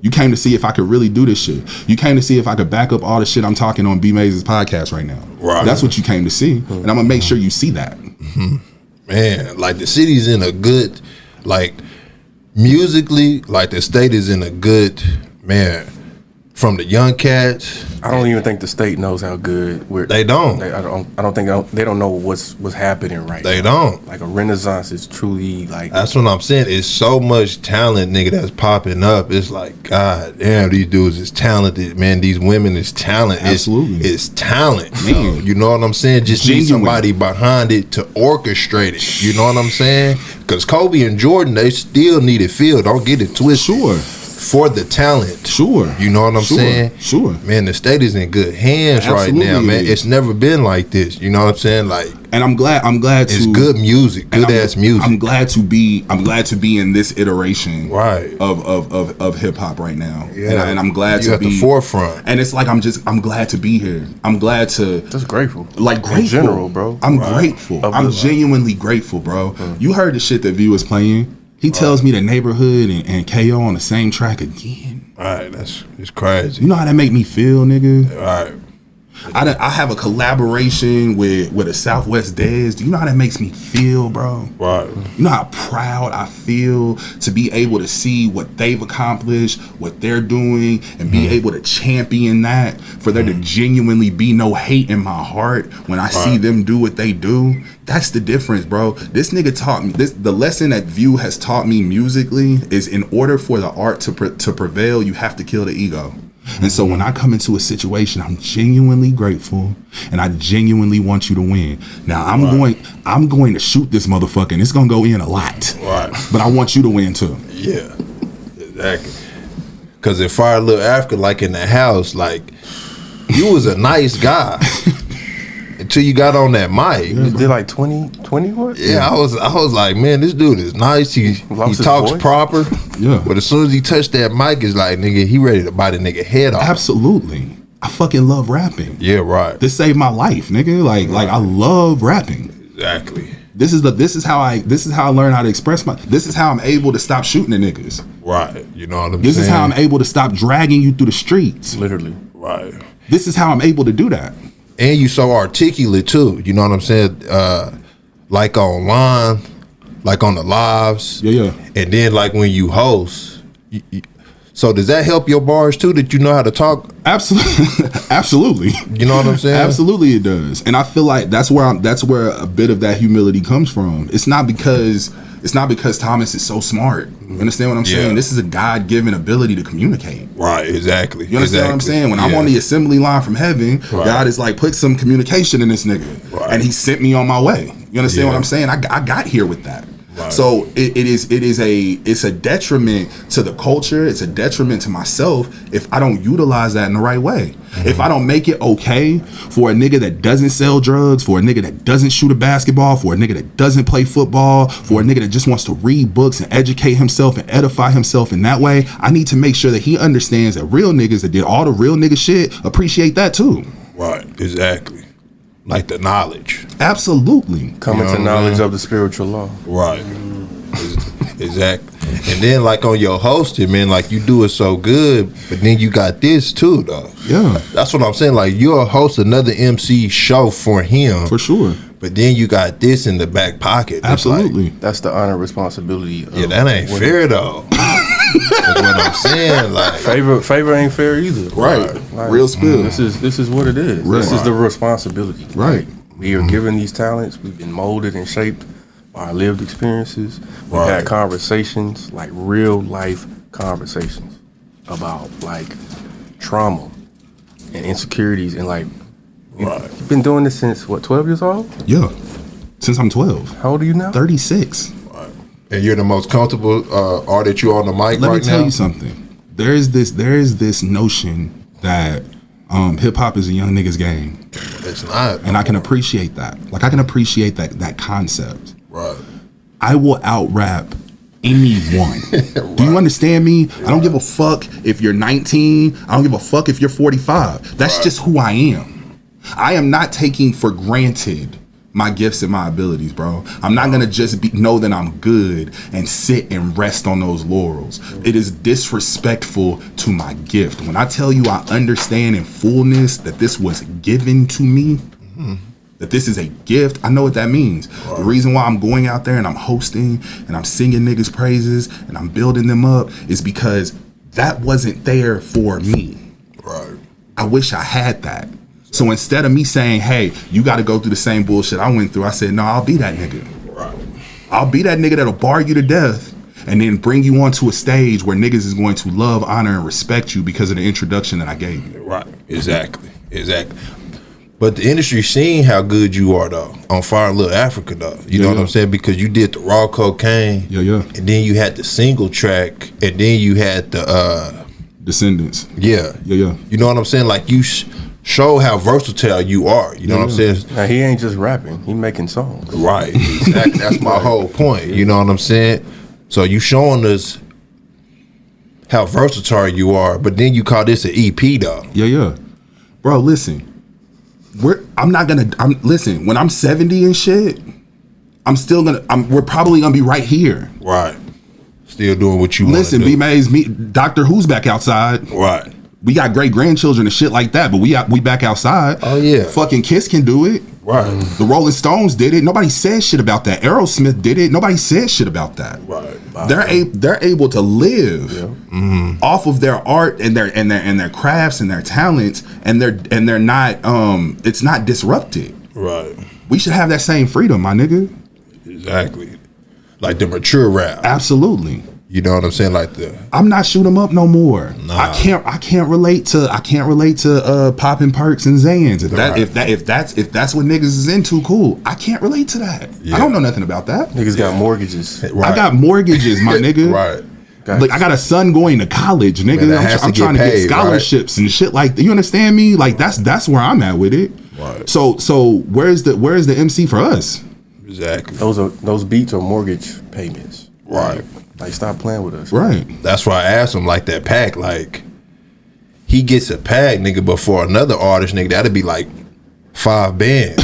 B: You came to see if I could really do this shit. You came to see if I could back up all the shit I'm talking on B Maze's podcast right now.
C: Right.
B: That's what you came to see. And I'm gonna make sure you see that.
C: Man, like the city's in a good, like musically, like the state is in a good, man, from the young cats.
A: I don't even think the state knows how good we're.
C: They don't.
A: I don't think they don't know what's happening right now.
C: They don't.
A: Like a renaissance is truly like.
C: That's what I'm saying. It's so much talent, nigga, that's popping up. It's like, God damn, these dudes is talented, man. These women is talent.
B: Absolutely.
C: It's talent,
B: Man.
C: man. You know what I'm saying? Just need
B: Genuine.
C: somebody behind it to orchestrate it. You know what I'm saying? Because Kobe and Jordan, they still needed Phil. Don't get it twisted.
B: Sure.
C: For the talent.
B: Sure.
C: You know what I'm
B: Sure.
C: saying?
B: Sure.
C: Man, the state is in good hands
B: Absolutely
C: right now, man.
B: it is.
C: It's never been like this. You know what I'm saying? Like,
B: And I'm glad
C: it's
B: to
C: good music,
B: and
C: good ass music.
B: I'm glad to be in this iteration
C: Right.
B: of hip hop right now.
C: Yeah.
B: And I'm glad
C: You
B: to
C: at
B: be
C: the forefront.
B: And it's like I'm glad to be here. I'm glad to
A: Just grateful.
B: like grateful.
A: In general, bro.
B: I'm grateful.
A: Of
B: I'm
A: the-
B: genuinely grateful, bro. You heard the shit that V was playing. He tells me the Neighborhood and KO on the same track again.
C: Right, it's crazy.
B: You know how that make me feel, nigga?
C: Right.
B: I have a collaboration with a Southwest Dez. Do you know how that makes me feel, bro?
C: Right.
B: You know how proud I feel to be able to see what they've accomplished, what they're doing, and be able to champion that, for there to genuinely be no hate in my heart when I see them do what they do. That's the difference, bro. This nigga taught me the lesson that View has taught me musically is, in order for the art to prevail, you have to kill the ego. And so when I come into a situation, I'm genuinely grateful and I genuinely want you to win. Now I'm going to shoot this motherfucker and it's gonna go in a lot.
C: Right.
B: But I want you to win too.
C: Yeah. Exactly. Cause in Fire Little Africa, like in the house, like you was a nice guy. Until you got on that mic.
A: You did like 20 what?
C: Yeah, I was like, man, this dude is nice. He talks proper.
B: Yeah.
C: But as soon as he touched that mic, it's like, nigga, he ready to bite a nigga head off.
B: Absolutely. I fucking love rapping.
C: Yeah, right.
B: This saved my life, nigga. Like I love rapping.
C: Exactly.
B: This is how I learn how to express this is how I'm able to stop shooting at niggas.
C: Right. You know what I'm saying?
B: This is how I'm able to stop dragging you through the streets.
A: Literally.
C: Right.
B: This is how I'm able to do that.
C: And you so articulate too. You know what I'm saying? Like online, like on the lives.
B: Yeah.
C: And then like when you host. So does that help your bars too, that you know how to talk?
B: Absolutely. Absolutely.
C: You know what I'm saying?
B: Absolutely it does. And I feel like that's where a bit of that humility comes from. It's not because Thomas is so smart. You understand what I'm saying? This is a God-given ability to communicate.
C: Right, exactly.
B: You understand what I'm saying? When I'm on the assembly line from heaven, God is like, put some communication in this nigga. Right. And he sent me on my way. You understand what I'm saying? I got here with that. Right. So it's a detriment to the culture. It's a detriment to myself if I don't utilize that in the right way. Mm-hmm. If I don't make it okay for a nigga that doesn't sell drugs, for a nigga that doesn't shoot a basketball, for a nigga that doesn't play football, for a nigga that just wants to read books and educate himself and edify himself in that way, I need to make sure that he understands that real niggas that did all the real nigga shit appreciate that too.
C: Right, exactly. Like the knowledge.
B: Absolutely.
A: Coming to knowledge of the spiritual law.
C: Right. Exactly. And then like on your hosting, man, like you do it so good, but then you got this too though.
B: Yeah.
C: That's what I'm saying. Like you'll host another MC show for him.
B: For sure.
C: But then you got this in the back pocket.
B: Absolutely.
A: Like, that's the honor responsibility.
C: Yeah, that ain't fair though. That's what I'm saying. Like
A: favor ain't fair either.
B: Right.
A: Like,
B: real spill.
A: This is what it is.
B: Right.
A: This is the responsibility.
B: Right.
A: We are given these talents. We've been molded and shaped by our lived experiences. We've had conversations, like real life conversations about like trauma and insecurities and like you've been doing this since what, 12 years old?
B: Yeah. Since I'm 12.
A: How old are you now?
B: 36.
C: And you're the most comfortable artist you on the mic right now?
B: Let me tell you something. There is this notion that hip hop is a young nigga's game.
C: It's not.
B: And I can appreciate that. Like I can appreciate that concept.
C: Right.
B: I will out rap anyone. Right. Do you understand me? I don't give a fuck if you're 19. I don't give a fuck if you're 45. That's just who I am. I am not taking for granted my gifts and my abilities, bro. I'm not gonna just know that I'm good and sit and rest on those laurels. It is disrespectful to my gift. When I tell you I understand in fullness that this was given to me, that this is a gift, I know what that means. The reason why I'm going out there and I'm hosting and I'm singing niggas' praises and I'm building them up is because that wasn't there for me.
C: Right.
B: I wish I had that. So instead of me saying, hey, you got to go through the same bullshit I went through, I said, no, I'll be that nigga.
C: Right.
B: I'll be that nigga that'll bar you to death and then bring you onto a stage where niggas is going to love, honor, and respect you because of the introduction that I gave you.
C: Right. Exactly. But the industry seen how good you are though on Fire Little Africa though. You know what I'm saying? Because you did the raw cocaine.
B: Yeah.
C: And then you had the single track, and then you had the
B: Descendants.
C: Yeah.
B: You
C: know what I'm saying? Like you show how versatile you are. You know what I'm saying?
A: Now, he ain't just rapping. He making songs.
C: Right. Exactly. That's my whole point. You know what I'm saying? So you showing us how versatile you are, but then you call this an EP though.
B: Yeah. Bro, listen. Listen, when I'm 70 and shit, we're probably gonna be right here.
C: Right. Still doing what you want.
B: Listen, B-Maze, Doctor Who's back outside.
C: Right.
B: We got great grandchildren and shit like that, but we back outside.
C: Oh yeah.
B: Fucking Kiss can do it.
C: Right.
B: The Rolling Stones did it. Nobody said shit about that. Aerosmith did it. Nobody said shit about that.
C: Right.
B: They're able to live off of their art and their crafts and their talents, and they're not it's not disrupted.
C: Right.
B: We should have that same freedom, my nigga.
C: Exactly. Like the mature rap.
B: Absolutely.
C: You know what I'm saying? Like
I: I'm not shoot 'em up no more. Nah. I can't relate to popping perks and Zans. If that's what niggas is into, cool. I can't relate to that. Yeah. I don't know nothing about that.
A: Niggas got mortgages.
I: Right. I got mortgages, my nigga.
C: Right.
I: Like I got a son going to college, nigga.
C: Man,
I: I'm trying to get scholarships and shit like that. You understand me? Like that's where I'm at with it.
C: Right.
I: So where's the MC for us?
C: Exactly.
A: Those beats are mortgage payments.
C: Right.
A: Like stop playing with us.
I: Right.
C: That's why I asked him like that pack. Like he gets a pack, nigga, but for another artist, nigga, that'd be like 5 bands.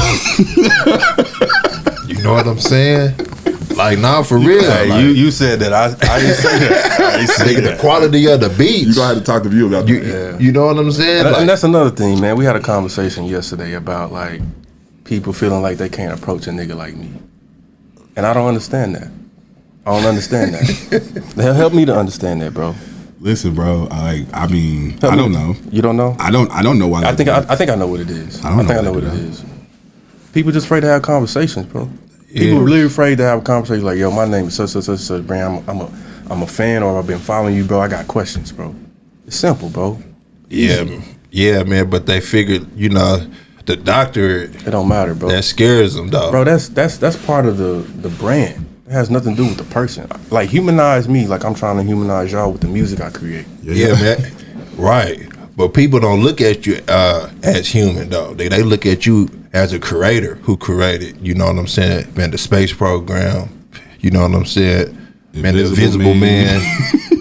C: You know what I'm saying? Like, nah, for real.
A: Hey,
C: like,
A: you said that. I didn't say that. I didn't say
C: nigga,
A: that.
C: the quality of the beats.
I: You gonna have to talk to View about that.
C: You know what I'm saying?
A: And that's another thing, man. We had a conversation yesterday about like people feeling like they can't approach a nigga like me, and I don't understand that. I don't understand that. Help me to understand that, bro.
I: Listen, bro. I don't know.
A: You don't know?
I: I don't know why.
A: I think I know what it is. I think I know what it is. People just afraid to have conversations, bro. People are really afraid to have a conversation like, yo, my name is such, Brand. I'm a fan, or I've been following you, bro. I got questions, bro. It's simple, bro.
C: Yeah, man. But they figured, you know, the doctor.
A: It don't matter, bro.
C: That scares them, dog.
A: Bro, that's part of the brand. It has nothing to do with the person. Like humanize me, like I'm trying to humanize y'all with the music I create.
C: Yeah, man. Right. But people don't look at you as human, though. They look at you as a creator who created, you know what I'm saying, man, the space program, you know what I'm saying, man, the Invisible Man,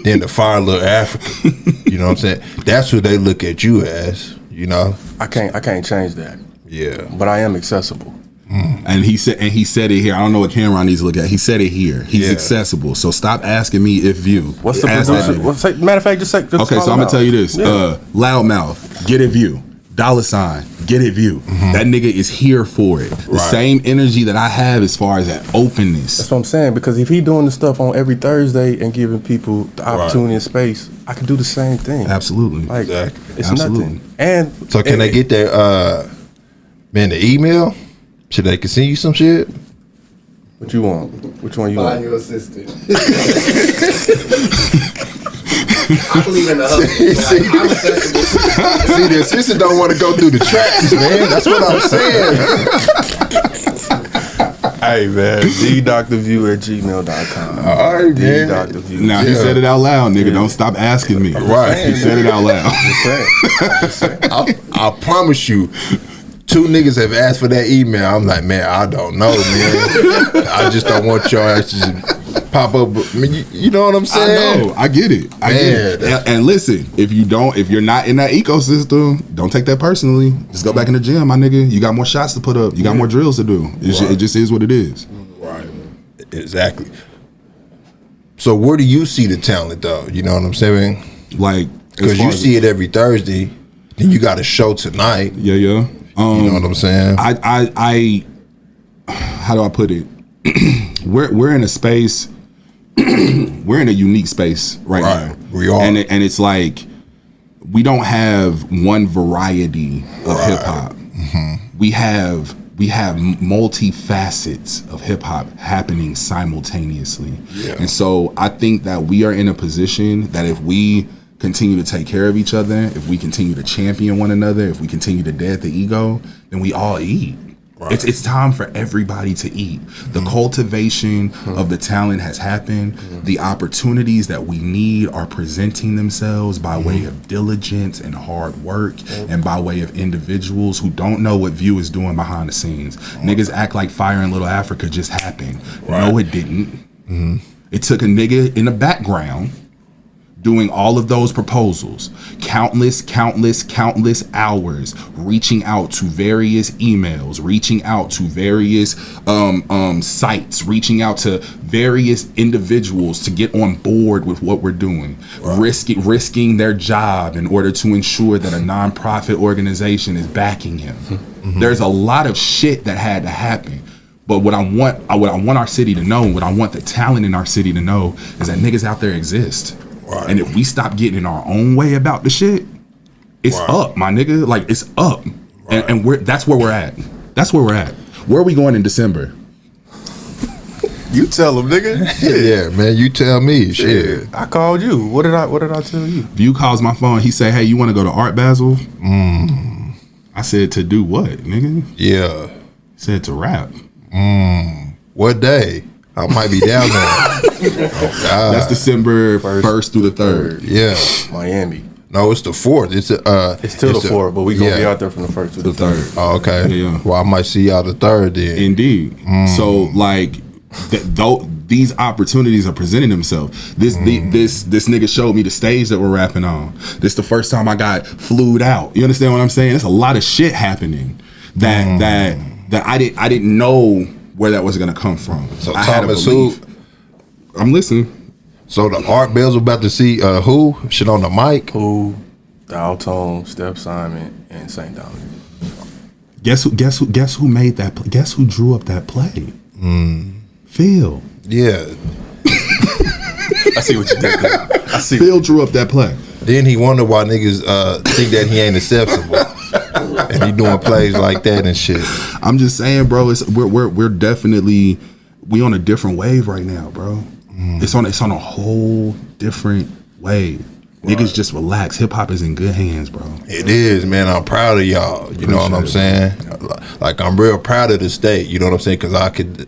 C: then the Fire Little Africa, you know what I'm saying. That's who they look at you as, you know.
A: I can't change that.
C: Yeah.
A: But I am accessible.
I: And he said it here. I don't know what camera I need to look at. He said it here. He's accessible. So stop asking me if View.
A: What's the producer? Matter of fact, just
I: okay. So I'm gonna tell you this. Yeah. Loudmouth, get it View. $, get it View. That nigga is here for it. The same energy that I have as far as that openness.
A: That's what I'm saying. Because if he doing the stuff on every Thursday and giving people the opportunity and space, I can do the same thing.
I: Absolutely.
A: Like it's nothing. And
C: so can they get their man the email? Should they can send you some shit?
A: What you want? Which one you
J: Find
A: want?
J: your assistant. I believe in the hustle. Like, I'm accessible.
C: See, the assistant don't want to go through the tracks, man. That's what I'm saying.
A: Hey, man. ddrview@gmail.com.
C: All right, man.
A: ddrview.
I: Now, he said it out loud, nigga. Don't stop asking me.
C: Right.
I: He said it out loud.
A: Just saying.
C: I promise you, 2 niggas have asked for that email. I'm like, man, I don't know, man. I just don't want your ass to pop up. I mean, you know what I'm saying?
I: I know. I get it. I get it. And listen, if you're not in that ecosystem, don't take that personally. Just go back in the gym, my nigga. You got more shots to put up. You got more drills to do. It just is what it is.
C: Right. Exactly. So where do you see the talent, though? You know what I'm saying?
I: Like,
C: because you see it every Thursday, then you got a show tonight.
I: Yeah.
C: You know what I'm saying?
I: I how do I put it? We're in a space. We're in a unique space right now.
C: We are,
I: and it's like we don't have one variety of hip hop. We have multi-facets of hip hop happening simultaneously. And so I think that we are in a position that if we continue to take care of each other, if we continue to champion one another, if we continue to dead the ego, then we all eat. Right. It's time for everybody to eat. The cultivation of the talent has happened. The opportunities that we need are presenting themselves by way of diligence and hard work and by way of individuals who don't know what View is doing behind the scenes. Niggas act like Fire in Little Africa just happened. No, it didn't. It took a nigga in the background doing all of those proposals, countless hours, reaching out to various emails, reaching out to various sites, reaching out to various individuals to get on board with what we're doing, risking their job in order to ensure that a nonprofit organization is backing him. There's a lot of shit that had to happen. But what I want our city to know, what I want the talent in our city to know, is that niggas out there exist. Right. And if we stop getting in our own way about the shit, it's up, my nigga. Like, it's up. And that's where we're at. That's where we're at. Where are we going in December?
A: You tell him, nigga. Shit.
C: Yeah, man, you tell me. Shit.
A: I called you. What did I tell you?
I: View calls my phone. He said, "Hey, you want to go to Art Basel?" I said, "To do what, nigga?"
C: Yeah.
I: He said, "To rap."
C: What day? I might be down there. Oh, God.
I: That's December 1st through the 3rd.
C: Yeah.
A: Miami.
C: No, it's the 4th. It's
A: till the 4th, but we gonna be out there from the 1st to the 3rd.
C: Oh, okay.
I: Yeah.
C: Well, I might see y'all the 3rd then.
I: Indeed. So like, these opportunities are presenting themselves. This nigga showed me the stage that we're rapping on. This the first time I got flued out. You understand what I'm saying? There's a lot of shit happening that I didn't know where that was gonna come from.
C: So
I: I had a
C: Thomas, who?
I: I'm listening.
C: So the Art Bells about to see who? Shit on the mic?
A: Who? The Altone, Steph Simon, and St. Dominic.
I: Guess who made that play? Guess who drew up that play? Phil.
C: Yeah.
A: I see what you did there. I see.
I: Phil drew up that play.
C: Then he wonder why niggas think that he ain't acceptable. And he doing plays like that and shit.
I: I'm just saying, bro, we're definitely on a different wave right now, bro. It's on a whole different wave. Right. Niggas just relax. Hip hop is in good hands, bro.
C: It is, man. I'm proud of y'all. You know what I'm saying? Like, I'm real proud of the state. You know what I'm saying? Because I could,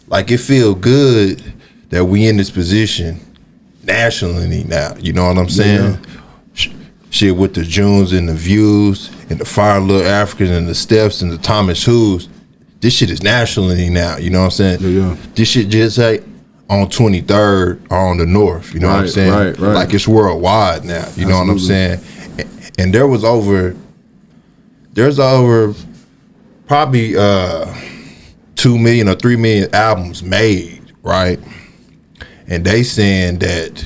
C: like, it feel good that we in this position nationally now. You know what I'm saying? Yeah. Shit with the Junes and the Views and the Fire Little Africans and the Steps and the Thomas Who's. This shit is nationally now. You know what I'm saying?
I: Yeah.
C: This shit just like on 23rd or on the North. You know what I'm saying?
I: Right.
C: Like, it's worldwide now. You know what I'm saying? And there's over probably 2 million or 3 million albums made, right? And they saying that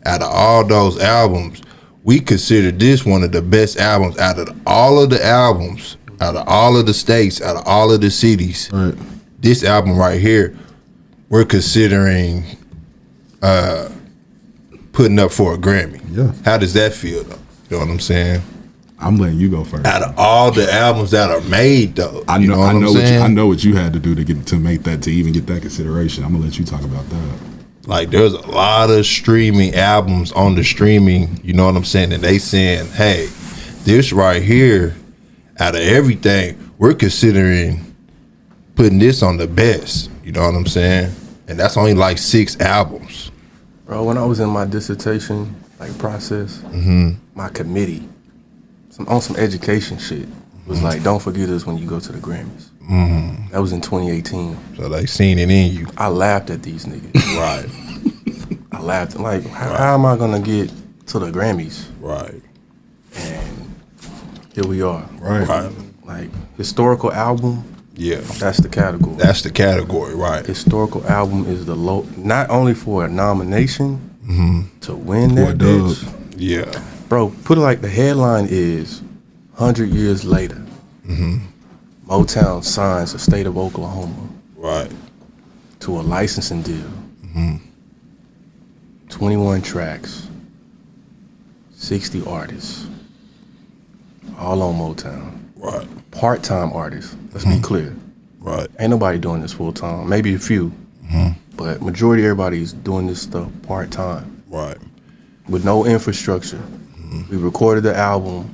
C: out of all those albums, we consider this one of the best albums out of all of the albums, out of all of the states, out of all of the cities.
I: Right.
C: This album right here, we're considering putting up for a Grammy.
I: Yeah.
C: How does that feel though? You know what I'm saying?
I: I'm letting you go first.
C: Out of all the albums that are made though,
I: I
C: you know what I'm saying?
I: I know what you had to do to even get that consideration. I'm gonna let you talk about that.
C: Like, there's a lot of streaming albums on the streaming, you know what I'm saying? And they saying, hey, this right here, out of everything, we're considering putting this on the best. You know what I'm saying? And that's only like 6 albums.
A: Bro, when I was in my dissertation process, my committee, on some education shit, was like, don't forget us when you go to the Grammys. That was in 2018.
C: So they seen it in you.
A: I laughed at these niggas.
C: Right.
A: I laughed. Like, how am I gonna get to the Grammys?
C: Right.
A: And here we are.
C: Right.
A: Like, historical album.
C: Yeah.
A: That's the category.
C: That's the category, right.
A: Historical album is the low, not only for a nomination to win that bitch.
C: Yeah.
A: Bro, put it like the headline is 100 years later. Motown signs the state of Oklahoma.
C: Right.
A: To a licensing deal. 21 tracks. 60 artists. All on Motown.
C: Right.
A: Part-time artists. Let's be clear.
C: Right.
A: Ain't nobody doing this full-time. Maybe a few. But majority of everybody's doing this stuff part-time.
C: Right.
A: With no infrastructure. We recorded the album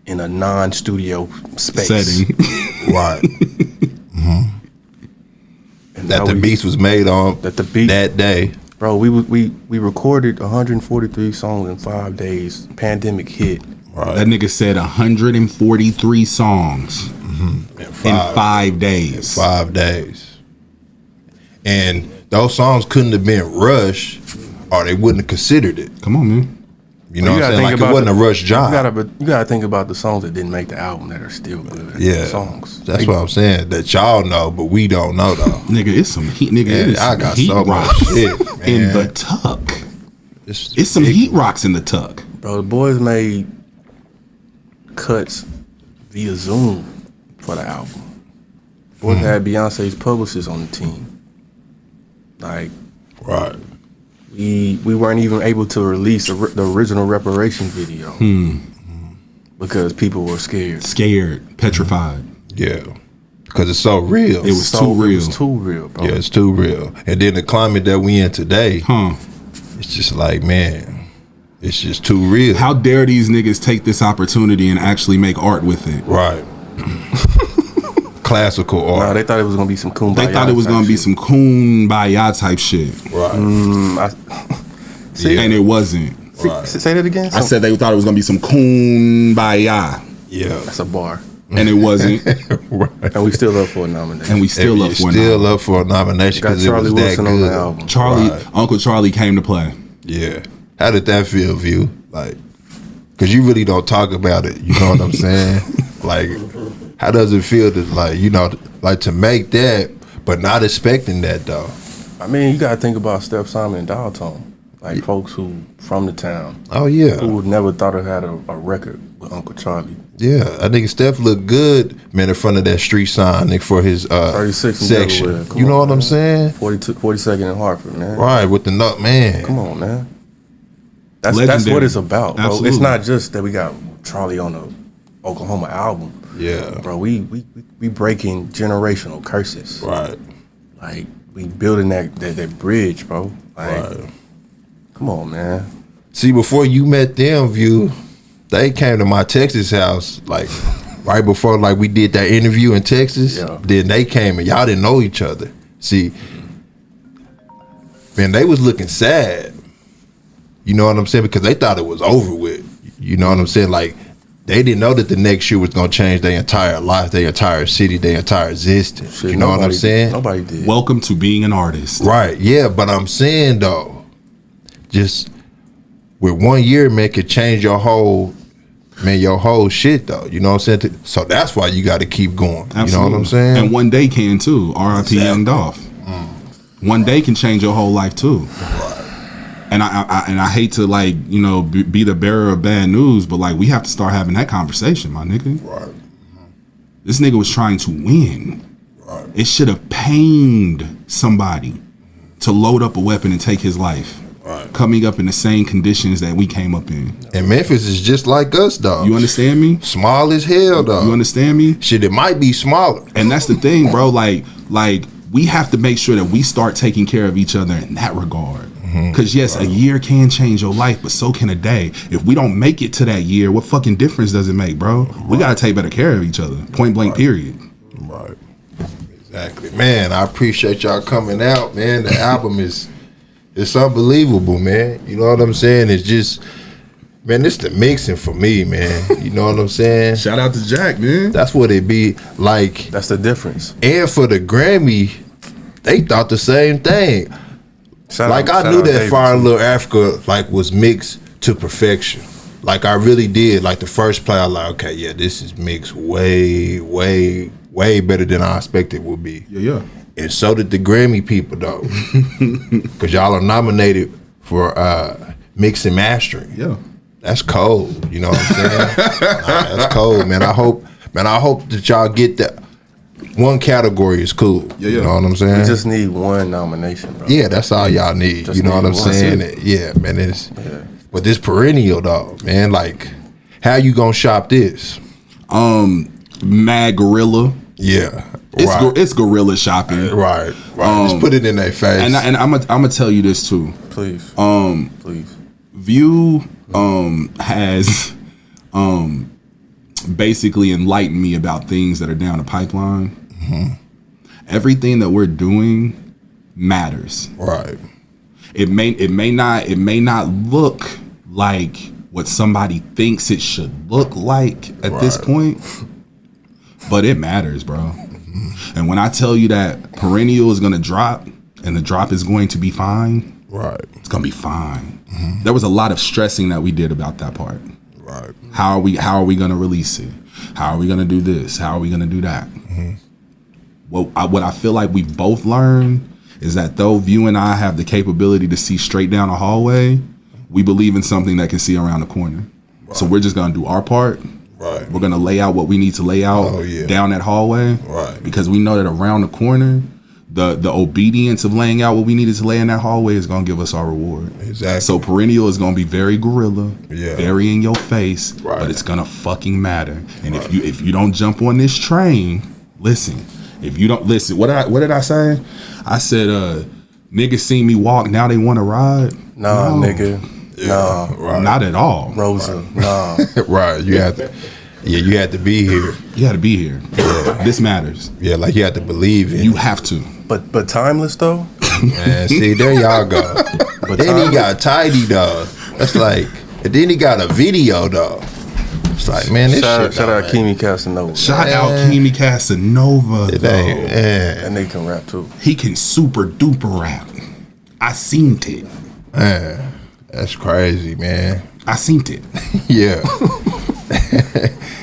A: in a non-studio space.
I: Setting.
C: Right. And that the beats was made on that day.
A: Bro, we recorded 143 songs in 5 days. Pandemic hit.
C: Right.
I: That nigga said 143 songs in 5 days.
C: 5 days. And those songs couldn't have been rushed or they wouldn't have considered it.
I: Come on, man.
C: You know what I'm saying? Like, it wasn't a rush job.
A: You gotta think about the songs that didn't make the album that are still good.
C: Yeah.
A: Songs.
C: That's what I'm saying. That y'all know, but we don't know though.
I: Nigga, it's some heat. Nigga,
C: Man, I got so much shit, man.
I: in the tuck. It's some heat rocks in the tuck.
A: Bro, the boys made cuts via Zoom for the album. Boys had Beyonce's publicist on the team. Like,
C: right.
A: We weren't even able to release the original Reparation video because people were scared.
I: Petrified.
C: Yeah. Because it's so real.
I: It was too real.
A: It was too real, bro.
C: Yeah, it's too real. And then the climate that we in today, it's just like, man, it's just too real.
I: How dare these niggas take this opportunity and actually make art with it?
C: Right. Classical art.
A: Nah, they thought it was gonna be some kumbaya.
I: They thought it was gonna be some kumbaya type shit.
C: Right.
I: And it wasn't.
A: Right. Say that again.
I: I said they thought it was gonna be some kumbaya.
C: Yeah.
A: That's a bar.
I: And it wasn't.
C: Right.
A: And we still up for a nomination.
I: And we still up
C: for a nomination because it was that good.
A: On the album.
I: Charlie, Uncle Charlie came to play.
C: Yeah. How did that feel, View? Like, because you really don't talk about it. You know what I'm saying? Like, how does it feel to, like, you know, like to make that, but not expecting that, though?
A: I mean, you got to think about Steph Simon and Dial Tone. Like, folks who from the town.
C: Oh, yeah.
A: Who would never thought it had a record with Uncle Charlie.
C: Yeah, I think Steph looked good, man, in front of that street sign, Nick, for his
A: 36
C: section. You know what I'm saying?
A: 42nd in Hartford, man.
C: Right, with the nut, man.
A: Come on, man. That's what it's about, bro.
I: Absolutely.
A: It's not just that we got Charlie on the Oklahoma album.
C: Yeah.
A: Bro, we breaking generational curses.
C: Right.
A: Like, we building that bridge, bro. Like,
C: right.
A: Come on, man.
C: See, before you met them, View, they came to my Texas house, like, right before, like, we did that interview in Texas.
A: Yeah.
C: Then they came and y'all didn't know each other. See, man, they was looking sad. You know what I'm saying? Because they thought it was over with. You know what I'm saying? Like, they didn't know that the next year was going to change their entire life, their entire city, their entire existence.
A: Shit,
C: you know what I'm saying?
A: Nobody did.
I: Welcome to being an artist.
C: Right, yeah, but I'm saying, though, just with 1 year, man, could change your whole shit, though. You know what I'm saying? So that's why you got to keep going.
I: Absolutely.
C: You know what I'm saying?
I: And one day can, too. R.I.P. Young Dolph. One day can change your whole life, too. And I hate to, like, you know, be the bearer of bad news, but, like, we have to start having that conversation, my nigga.
C: Right.
I: This nigga was trying to win.
C: Right.
I: It should have pained somebody to load up a weapon and take his life.
C: Right.
I: Coming up in the same conditions that we came up in.
C: And Memphis is just like us, dog.
I: You understand me?
C: Small as hell, dog.
I: You understand me?
C: Shit, it might be smaller.
I: And that's the thing, bro. Like we have to make sure that we start taking care of each other in that regard. Because yes, a year can change your life, but so can a day. If we don't make it to that year, what fucking difference does it make, bro? We gotta take better care of each other. Point blank, period.
C: Right. Exactly. Man, I appreciate y'all coming out, man. The album it's unbelievable, man. You know what I'm saying? It's just, man, it's the mixing for me, man. You know what I'm saying?
I: Shout out to Jack, man.
C: That's what it be like.
A: That's the difference.
C: And for the Grammy, they thought the same thing. I knew that Fire Little Africa like was mixed to perfection. Like I really did. Like the first play, I was like, okay, yeah, this is mixed way, way, way better than I expected it would be.
I: Yeah.
C: And so did the Grammy people, though, because y'all are nominated for mix and mastering.
I: Yeah,
C: that's cold. You know what I'm saying? That's cold, man. I hope that y'all get that. One category is cool.
I: Yeah.
C: You know what I'm saying?
A: We just need one nomination, bro.
C: Yeah, that's all y'all need.
A: Just
C: you know
A: need
C: what I'm
A: one.
C: saying? Yeah, man. But this Perennial, dog, man. Like, how you gonna shop this?
I: Mad Gorilla.
C: Yeah.
I: It's gorilla shopping.
C: Right. Just put it in their face.
I: And I'm gonna tell you this too.
A: Please. Please.
I: View has basically enlightened me about things that are down the pipeline. Everything that we're doing matters.
C: Right.
I: It may not look like what somebody thinks it should look like at this point, but it matters, bro. And when I tell you that Perennial is gonna drop and the drop is going to be fine, it's gonna be fine. There was a lot of stressing that we did about that part.
C: Right.
I: How are we gonna release it? How are we gonna do this? How are we gonna do that? What I feel like we both learned is that though View and I have the capability to see straight down a hallway, we believe in something that can see around the corner. So we're just gonna do our part.
C: Right.
I: We're gonna lay out what we need to lay out down that hallway.
C: Right.
I: Because we know that around the corner, the obedience of laying out what we needed to lay in that hallway is gonna give us our reward.
C: Exactly.
I: So Perennial is gonna be very gorilla, very in your face,
C: Right.
I: but it's gonna fucking matter. And if you don't jump on this train, listen, If you don't listen, what did I say? I said, niggas see me walk, now they want to ride.
A: Nah, no. Nigga.
C: Yeah,
A: nah,
C: right.
I: Not at all.
A: Rosa, nah.
C: Right, you have to. Yeah, you had to be here.
I: You had to be here. Yeah. This matters.
C: Yeah, like you have to believe in.
I: You have to.
A: But timeless though.
C: Man, see, there y'all go. But then he got tidy dog. That's like, and then he got a video dog. It's like, man, this shit.
A: Shout out Kimi Casanova.
I: Shout out Kimi Casanova.
A: And they can rap too.
I: He can super duper rap. I seen it.
C: Man, that's crazy, man.
I: I seen it.
C: Yeah.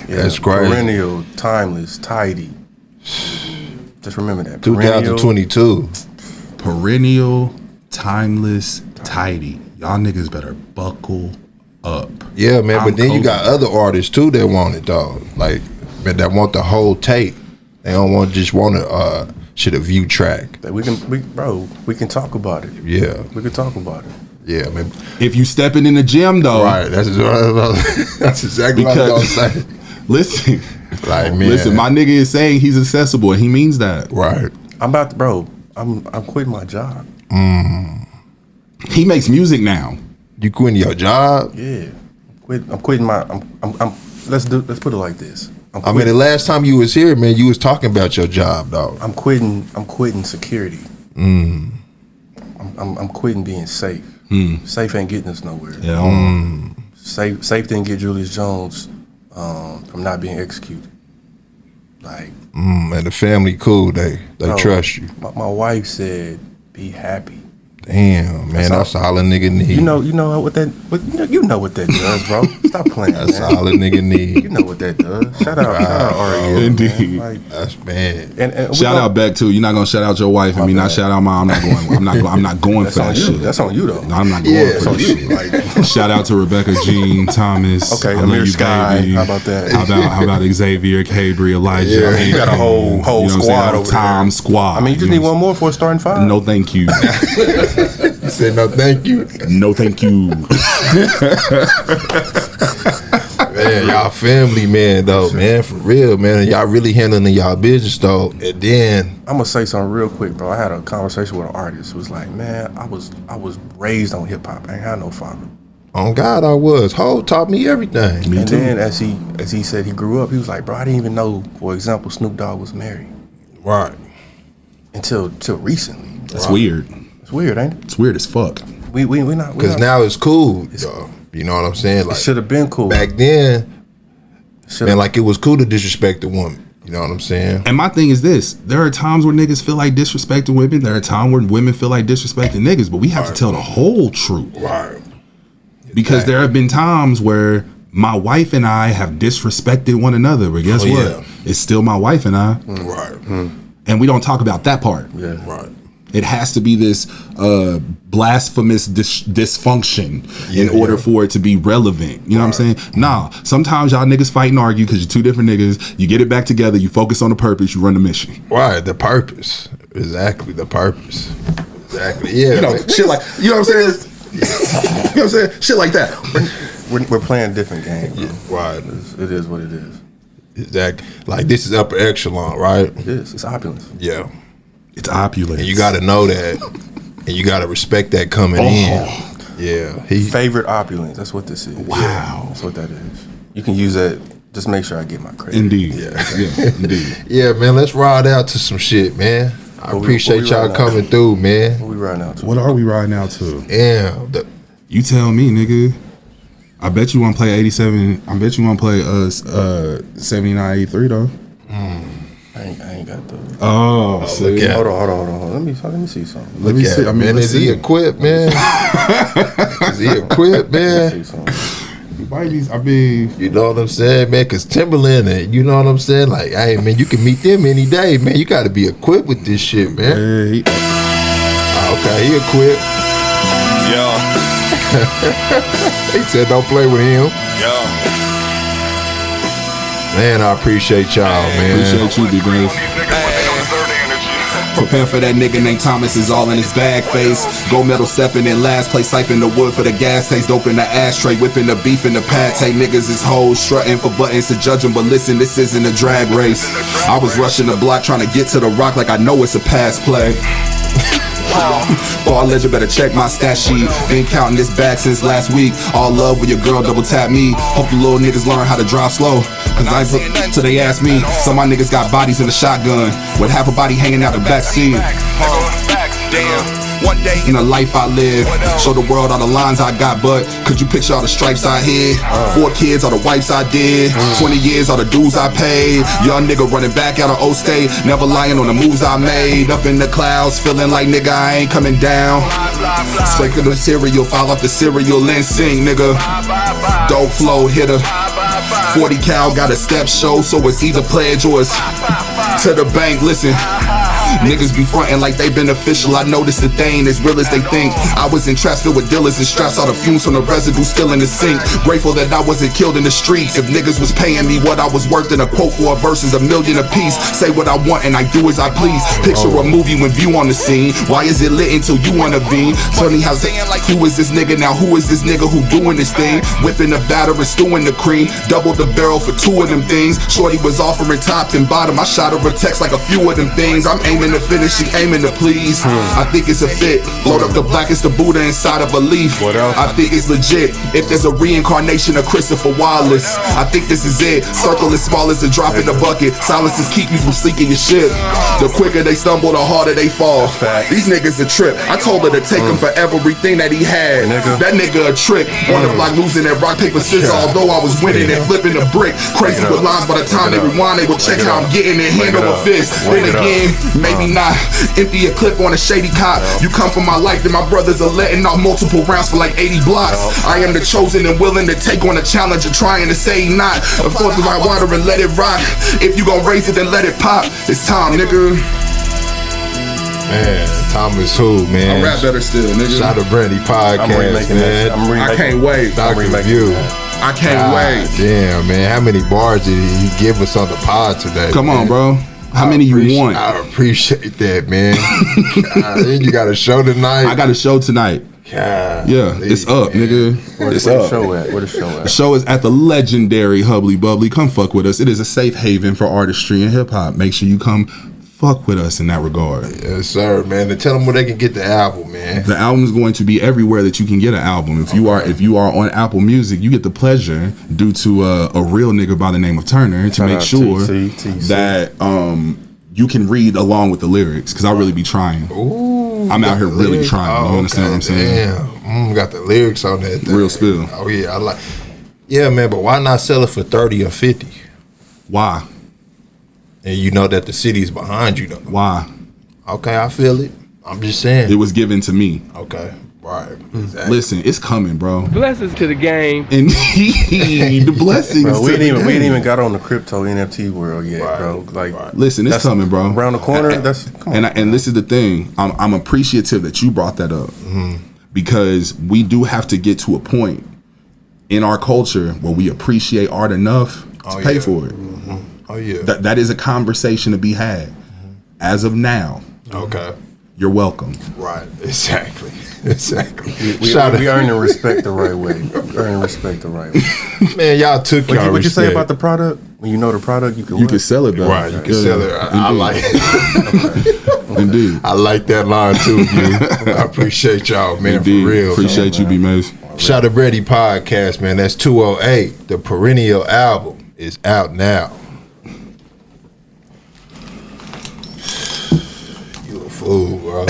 C: That's crazy.
A: Perennial, timeless, tidy. Just remember that.
C: 2022.
I: Perennial, timeless, tidy. Y'all niggas better buckle up.
C: Yeah, man. But then you got other artists too that want it, dog. Like, man, that want the whole tape. They don't want a view track.
A: We can talk about it.
C: Yeah,
A: we can talk about it.
C: Yeah, man.
I: If you stepping in the gym though,
C: right? That's exactly what I was gonna say.
I: Listen,
C: like, man,
I: listen. My nigga is saying he's accessible, and he means that.
C: Right.
A: I'm about to, bro. I'm quitting my job.
I: He makes music now.
C: You quitting your job?
A: Yeah, I'm quitting my. Let's put it like this.
C: I mean, the last time you was here, man, you was talking about your job, dog.
A: I'm quitting security. I'm quitting being safe. Safe ain't getting us nowhere.
I: Yeah.
A: Safe didn't get Julius Jones from not being executed. Like,
C: and the family cool. They trust you.
A: My wife said, "Be happy."
C: Damn, man, that's all a nigga need.
A: You know what that does, bro. Stop playing.
C: That's all a nigga need.
A: You know what that does. Shout out Ariel.
I: Indeed.
A: Like,
C: that's bad.
A: And
I: shout out Beck too. You're not gonna shout out your wife and me not shout out mine. I'm not going for that shit.
A: That's on you though.
I: No, I'm not going for that shit. Like, shout out to Rebecca Jean Thomas.
A: Okay, Amir Sky.
I: Baby.
A: How about that?
I: How about Xavier, Cabri, Elijah?
A: Yeah, you got a whole squad over
I: there. Squad.
A: I mean, you just need one more for a starting five.
I: No, thank you.
C: You said no, thank you.
I: No, thank you.
C: Man, y'all family, man, though, man, for real, man. Y'all really handling y'all business, though. And then
A: I'm gonna say something real quick, bro. I had a conversation with an artist who was like, "Man, I was raised on hip hop. I ain't had no father."
C: On God, I was. Ho taught me everything.
A: Me too. Then as he said he grew up, he was like, "Bro, I didn't even know, for example, Snoop Dogg was married."
C: Right.
A: Until recently.
I: That's weird.
A: It's weird, ain't it?
I: It's weird as fuck.
A: We not
C: because now it's cool. You know what I'm saying? Like,
A: it should have been cool
C: back then. Man, like it was cool to disrespect a woman. You know what I'm saying?
I: And my thing is this: there are times where niggas feel like disrespecting women. There are times where women feel like disrespecting niggas. But we have to tell the whole truth.
C: Right.
I: Because there have been times where my wife and I have disrespected one another. But guess what?
C: Yeah.
I: It's still my wife and I.
C: Right.
I: And we don't talk about that part.
A: Yeah.
C: Right.
I: It has to be this blasphemous dysfunction in order for it to be relevant. You know what I'm saying? Nah, sometimes y'all niggas fight and argue because you're two different niggas. You get it back together, you focus on the purpose, you run the mission.
C: Right, the purpose. Exactly, the purpose. Exactly, yeah.
I: You know, shit like, you know what I'm saying? You know what I'm saying? Shit like that.
A: We're playing different games.
C: Yeah. Right.
A: It is what it is.
C: Exactly. Like, this is upper echelon, right?
A: It is. It's opulence.
C: Yeah.
I: It's opulence.
C: And you got to know that. And you got to respect that coming in. Yeah.
A: Favorite opulence. That's what this is.
I: Wow.
A: Yeah, that's what that is. You can use that. Just make sure I get my credit.
I: Indeed.
C: Yeah.
I: Indeed.
C: Yeah, man. Let's ride out to some shit, man. I appreciate y'all coming through, man.
A: What we riding out to?
I: What are we riding out to?
C: Yeah.
I: You tell me, nigga. I bet you want to play 87. I bet you want to play 79, 83 though.
A: I ain't got those.
I: Oh, see.
A: Hold on. Let me see something.
C: Let me see. I mean, is he equipped, man? Is he equipped, man? You know what I'm saying, man? Because Timberland, you know what I'm saying? Like, hey, man, you can meet them any day, man. You got to be equipped with this shit, man.
I: Hey.
C: Okay, he equipped.
E: Yeah.
C: He said, don't play with him.
E: Yeah.
C: Man, I appreciate y'all, man.
I: Appreciate you, big man. Prepare for that nigga named Thomas is all in his bag face. Gold medal stepping in last place, siphoning the wood for the gas taste. Dope in the ashtray, whipping the beef in the pate. Niggas is hoes, strutting for buttons to judge them. But listen, this isn't a drag race. I was rushing the block trying to get to the rock like I know it's a pass play. Ball legend, better check my stat sheet. Been counting this bag since last week. All love when your girl double tap me. Hope the little niggas learn how to drive slow, cause I ain't saying nothing till they ask me. Some of my niggas got bodies in the shotgun, with half a body hanging out the back seat.
F: Damn.
I: One day in the life I live, show the world all the lines I got, but could you picture all the stripes I hid? 4 kids, all the wipes I did, 20 years, all the dues I paid. Young nigga running back out of O State, never lying on the moves I made. Up in the clouds, feeling like nigga I ain't coming down. Straight to the cereal, fall off the cereal and sing, nigga. Dope flow hitter, 40 cal, got a step show, so it's either pledge or it's to the bank. Listen, niggas be frontin' like they beneficial. I noticed that they ain't as real as they think. I was in traps filled with dealers and straps, all the fumes from the residue still in the sink. Grateful that I wasn't killed in the streets. If niggas was paying me what I was worth, in a quote for a verse is $1 million a piece. Say what I want and I do as I please. Picture a movie when view on the scene. Why is it lit until you wanna be? Tell me how saying like, who is this nigga now? Who is this nigga who doing this thing? Whipping the batter and stewing the cream. Double the barrel for 2 of them things. Shorty was offering top and bottom. I shot her a text like a few of them things. I'm aiming to finish, she aiming to please. I think it's a fit. Load up the blackest the Buddha inside of a leaf.
A: What else?
I: I think it's legit. If there's a reincarnation of Christopher Wallace, I think this is it. Circle as small as a drop in the bucket. Silences keep you from sinking your ship. The quicker they stumble, the harder they fall. These niggas a trip. I told her to take him for everything that he had. That nigga a trick. On the block losing that rock, paper, scissors. Although I was winning and flipping the brick. Crazy with lines, by the time they rewind, they will check how I'm getting it. Hand over fist. Then again, maybe not. Empty a clip on a shady cop. You come from my life, then my brothers are letting off multiple rounds for like 80 blocks. I am the chosen and willing to take on a challenge of trying to say not. Of course, if I water and let it rock. If you gon' raise it, then let it pop. It's time, nigga.
C: Man, Thomas who, man?
I: I rap better still, nigga.
C: Shout out to Brandy podcast, man.
I: I can't wait.
C: Dr. View.
I: I can't wait.
C: Damn, man. How many bars did he give us on the pod today?
I: Come on, bro. How many you want?
C: I appreciate that, man. God, you got a show tonight?
I: I got a show tonight.
C: God,
I: yeah, it's up, nigga.
A: Where the show at? Where the show at?
I: The show is at the legendary Hubbly Bubbly. Come fuck with us. It is a safe haven for artistry and hip hop. Make sure you come fuck with us in that regard.
C: Yes, sir, man. And tell them where they can get the album, man.
I: The album is going to be everywhere that you can get an album. If you are on Apple Music, you get the pleasure, due to a real nigga by the name of Turner, to make sure that you can read along with the lyrics, because I really be trying.
C: Ooh,
I: I'm out here really trying. You understand what I'm saying?
C: Damn, got the lyrics on that thing.
I: Real spill.
C: Oh yeah, I like. Yeah, man, but why not sell it for 30 or 50?
I: Why?
C: And you know that the city's behind you, though.
I: Why?
C: Okay, I feel it. I'm just saying.
I: It was given to me.
C: Okay, right. Exactly.
I: Listen, it's coming, bro.
K: Blessings to the game.
I: Indeed, the blessings.
A: Bro, we ain't even got on the crypto NFT world yet, bro. Like,
I: listen, it's coming, bro.
A: Around the corner.
I: And this is the thing. I'm appreciative that you brought that up, because we do have to get to a point in our culture where we appreciate art enough to pay for it.
C: Oh yeah,
I: that is a conversation to be had. As of now,
C: okay,
I: you're welcome.
C: Right, exactly.
A: We earning respect the right way. Earning respect the right way.
C: Man, y'all took y'all
A: What you say about the product? When you know the product, you can
I: sell it, though.
C: Right, you can sell it. I like it.
I: Indeed.
C: I like that line too, you. I appreciate y'all, man.
I: Indeed.
C: For real.
I: Appreciate you, B-Maze.
C: Shout out to Brandy podcast, man. That's 208. The Perennial album is out now. You a fool, bro.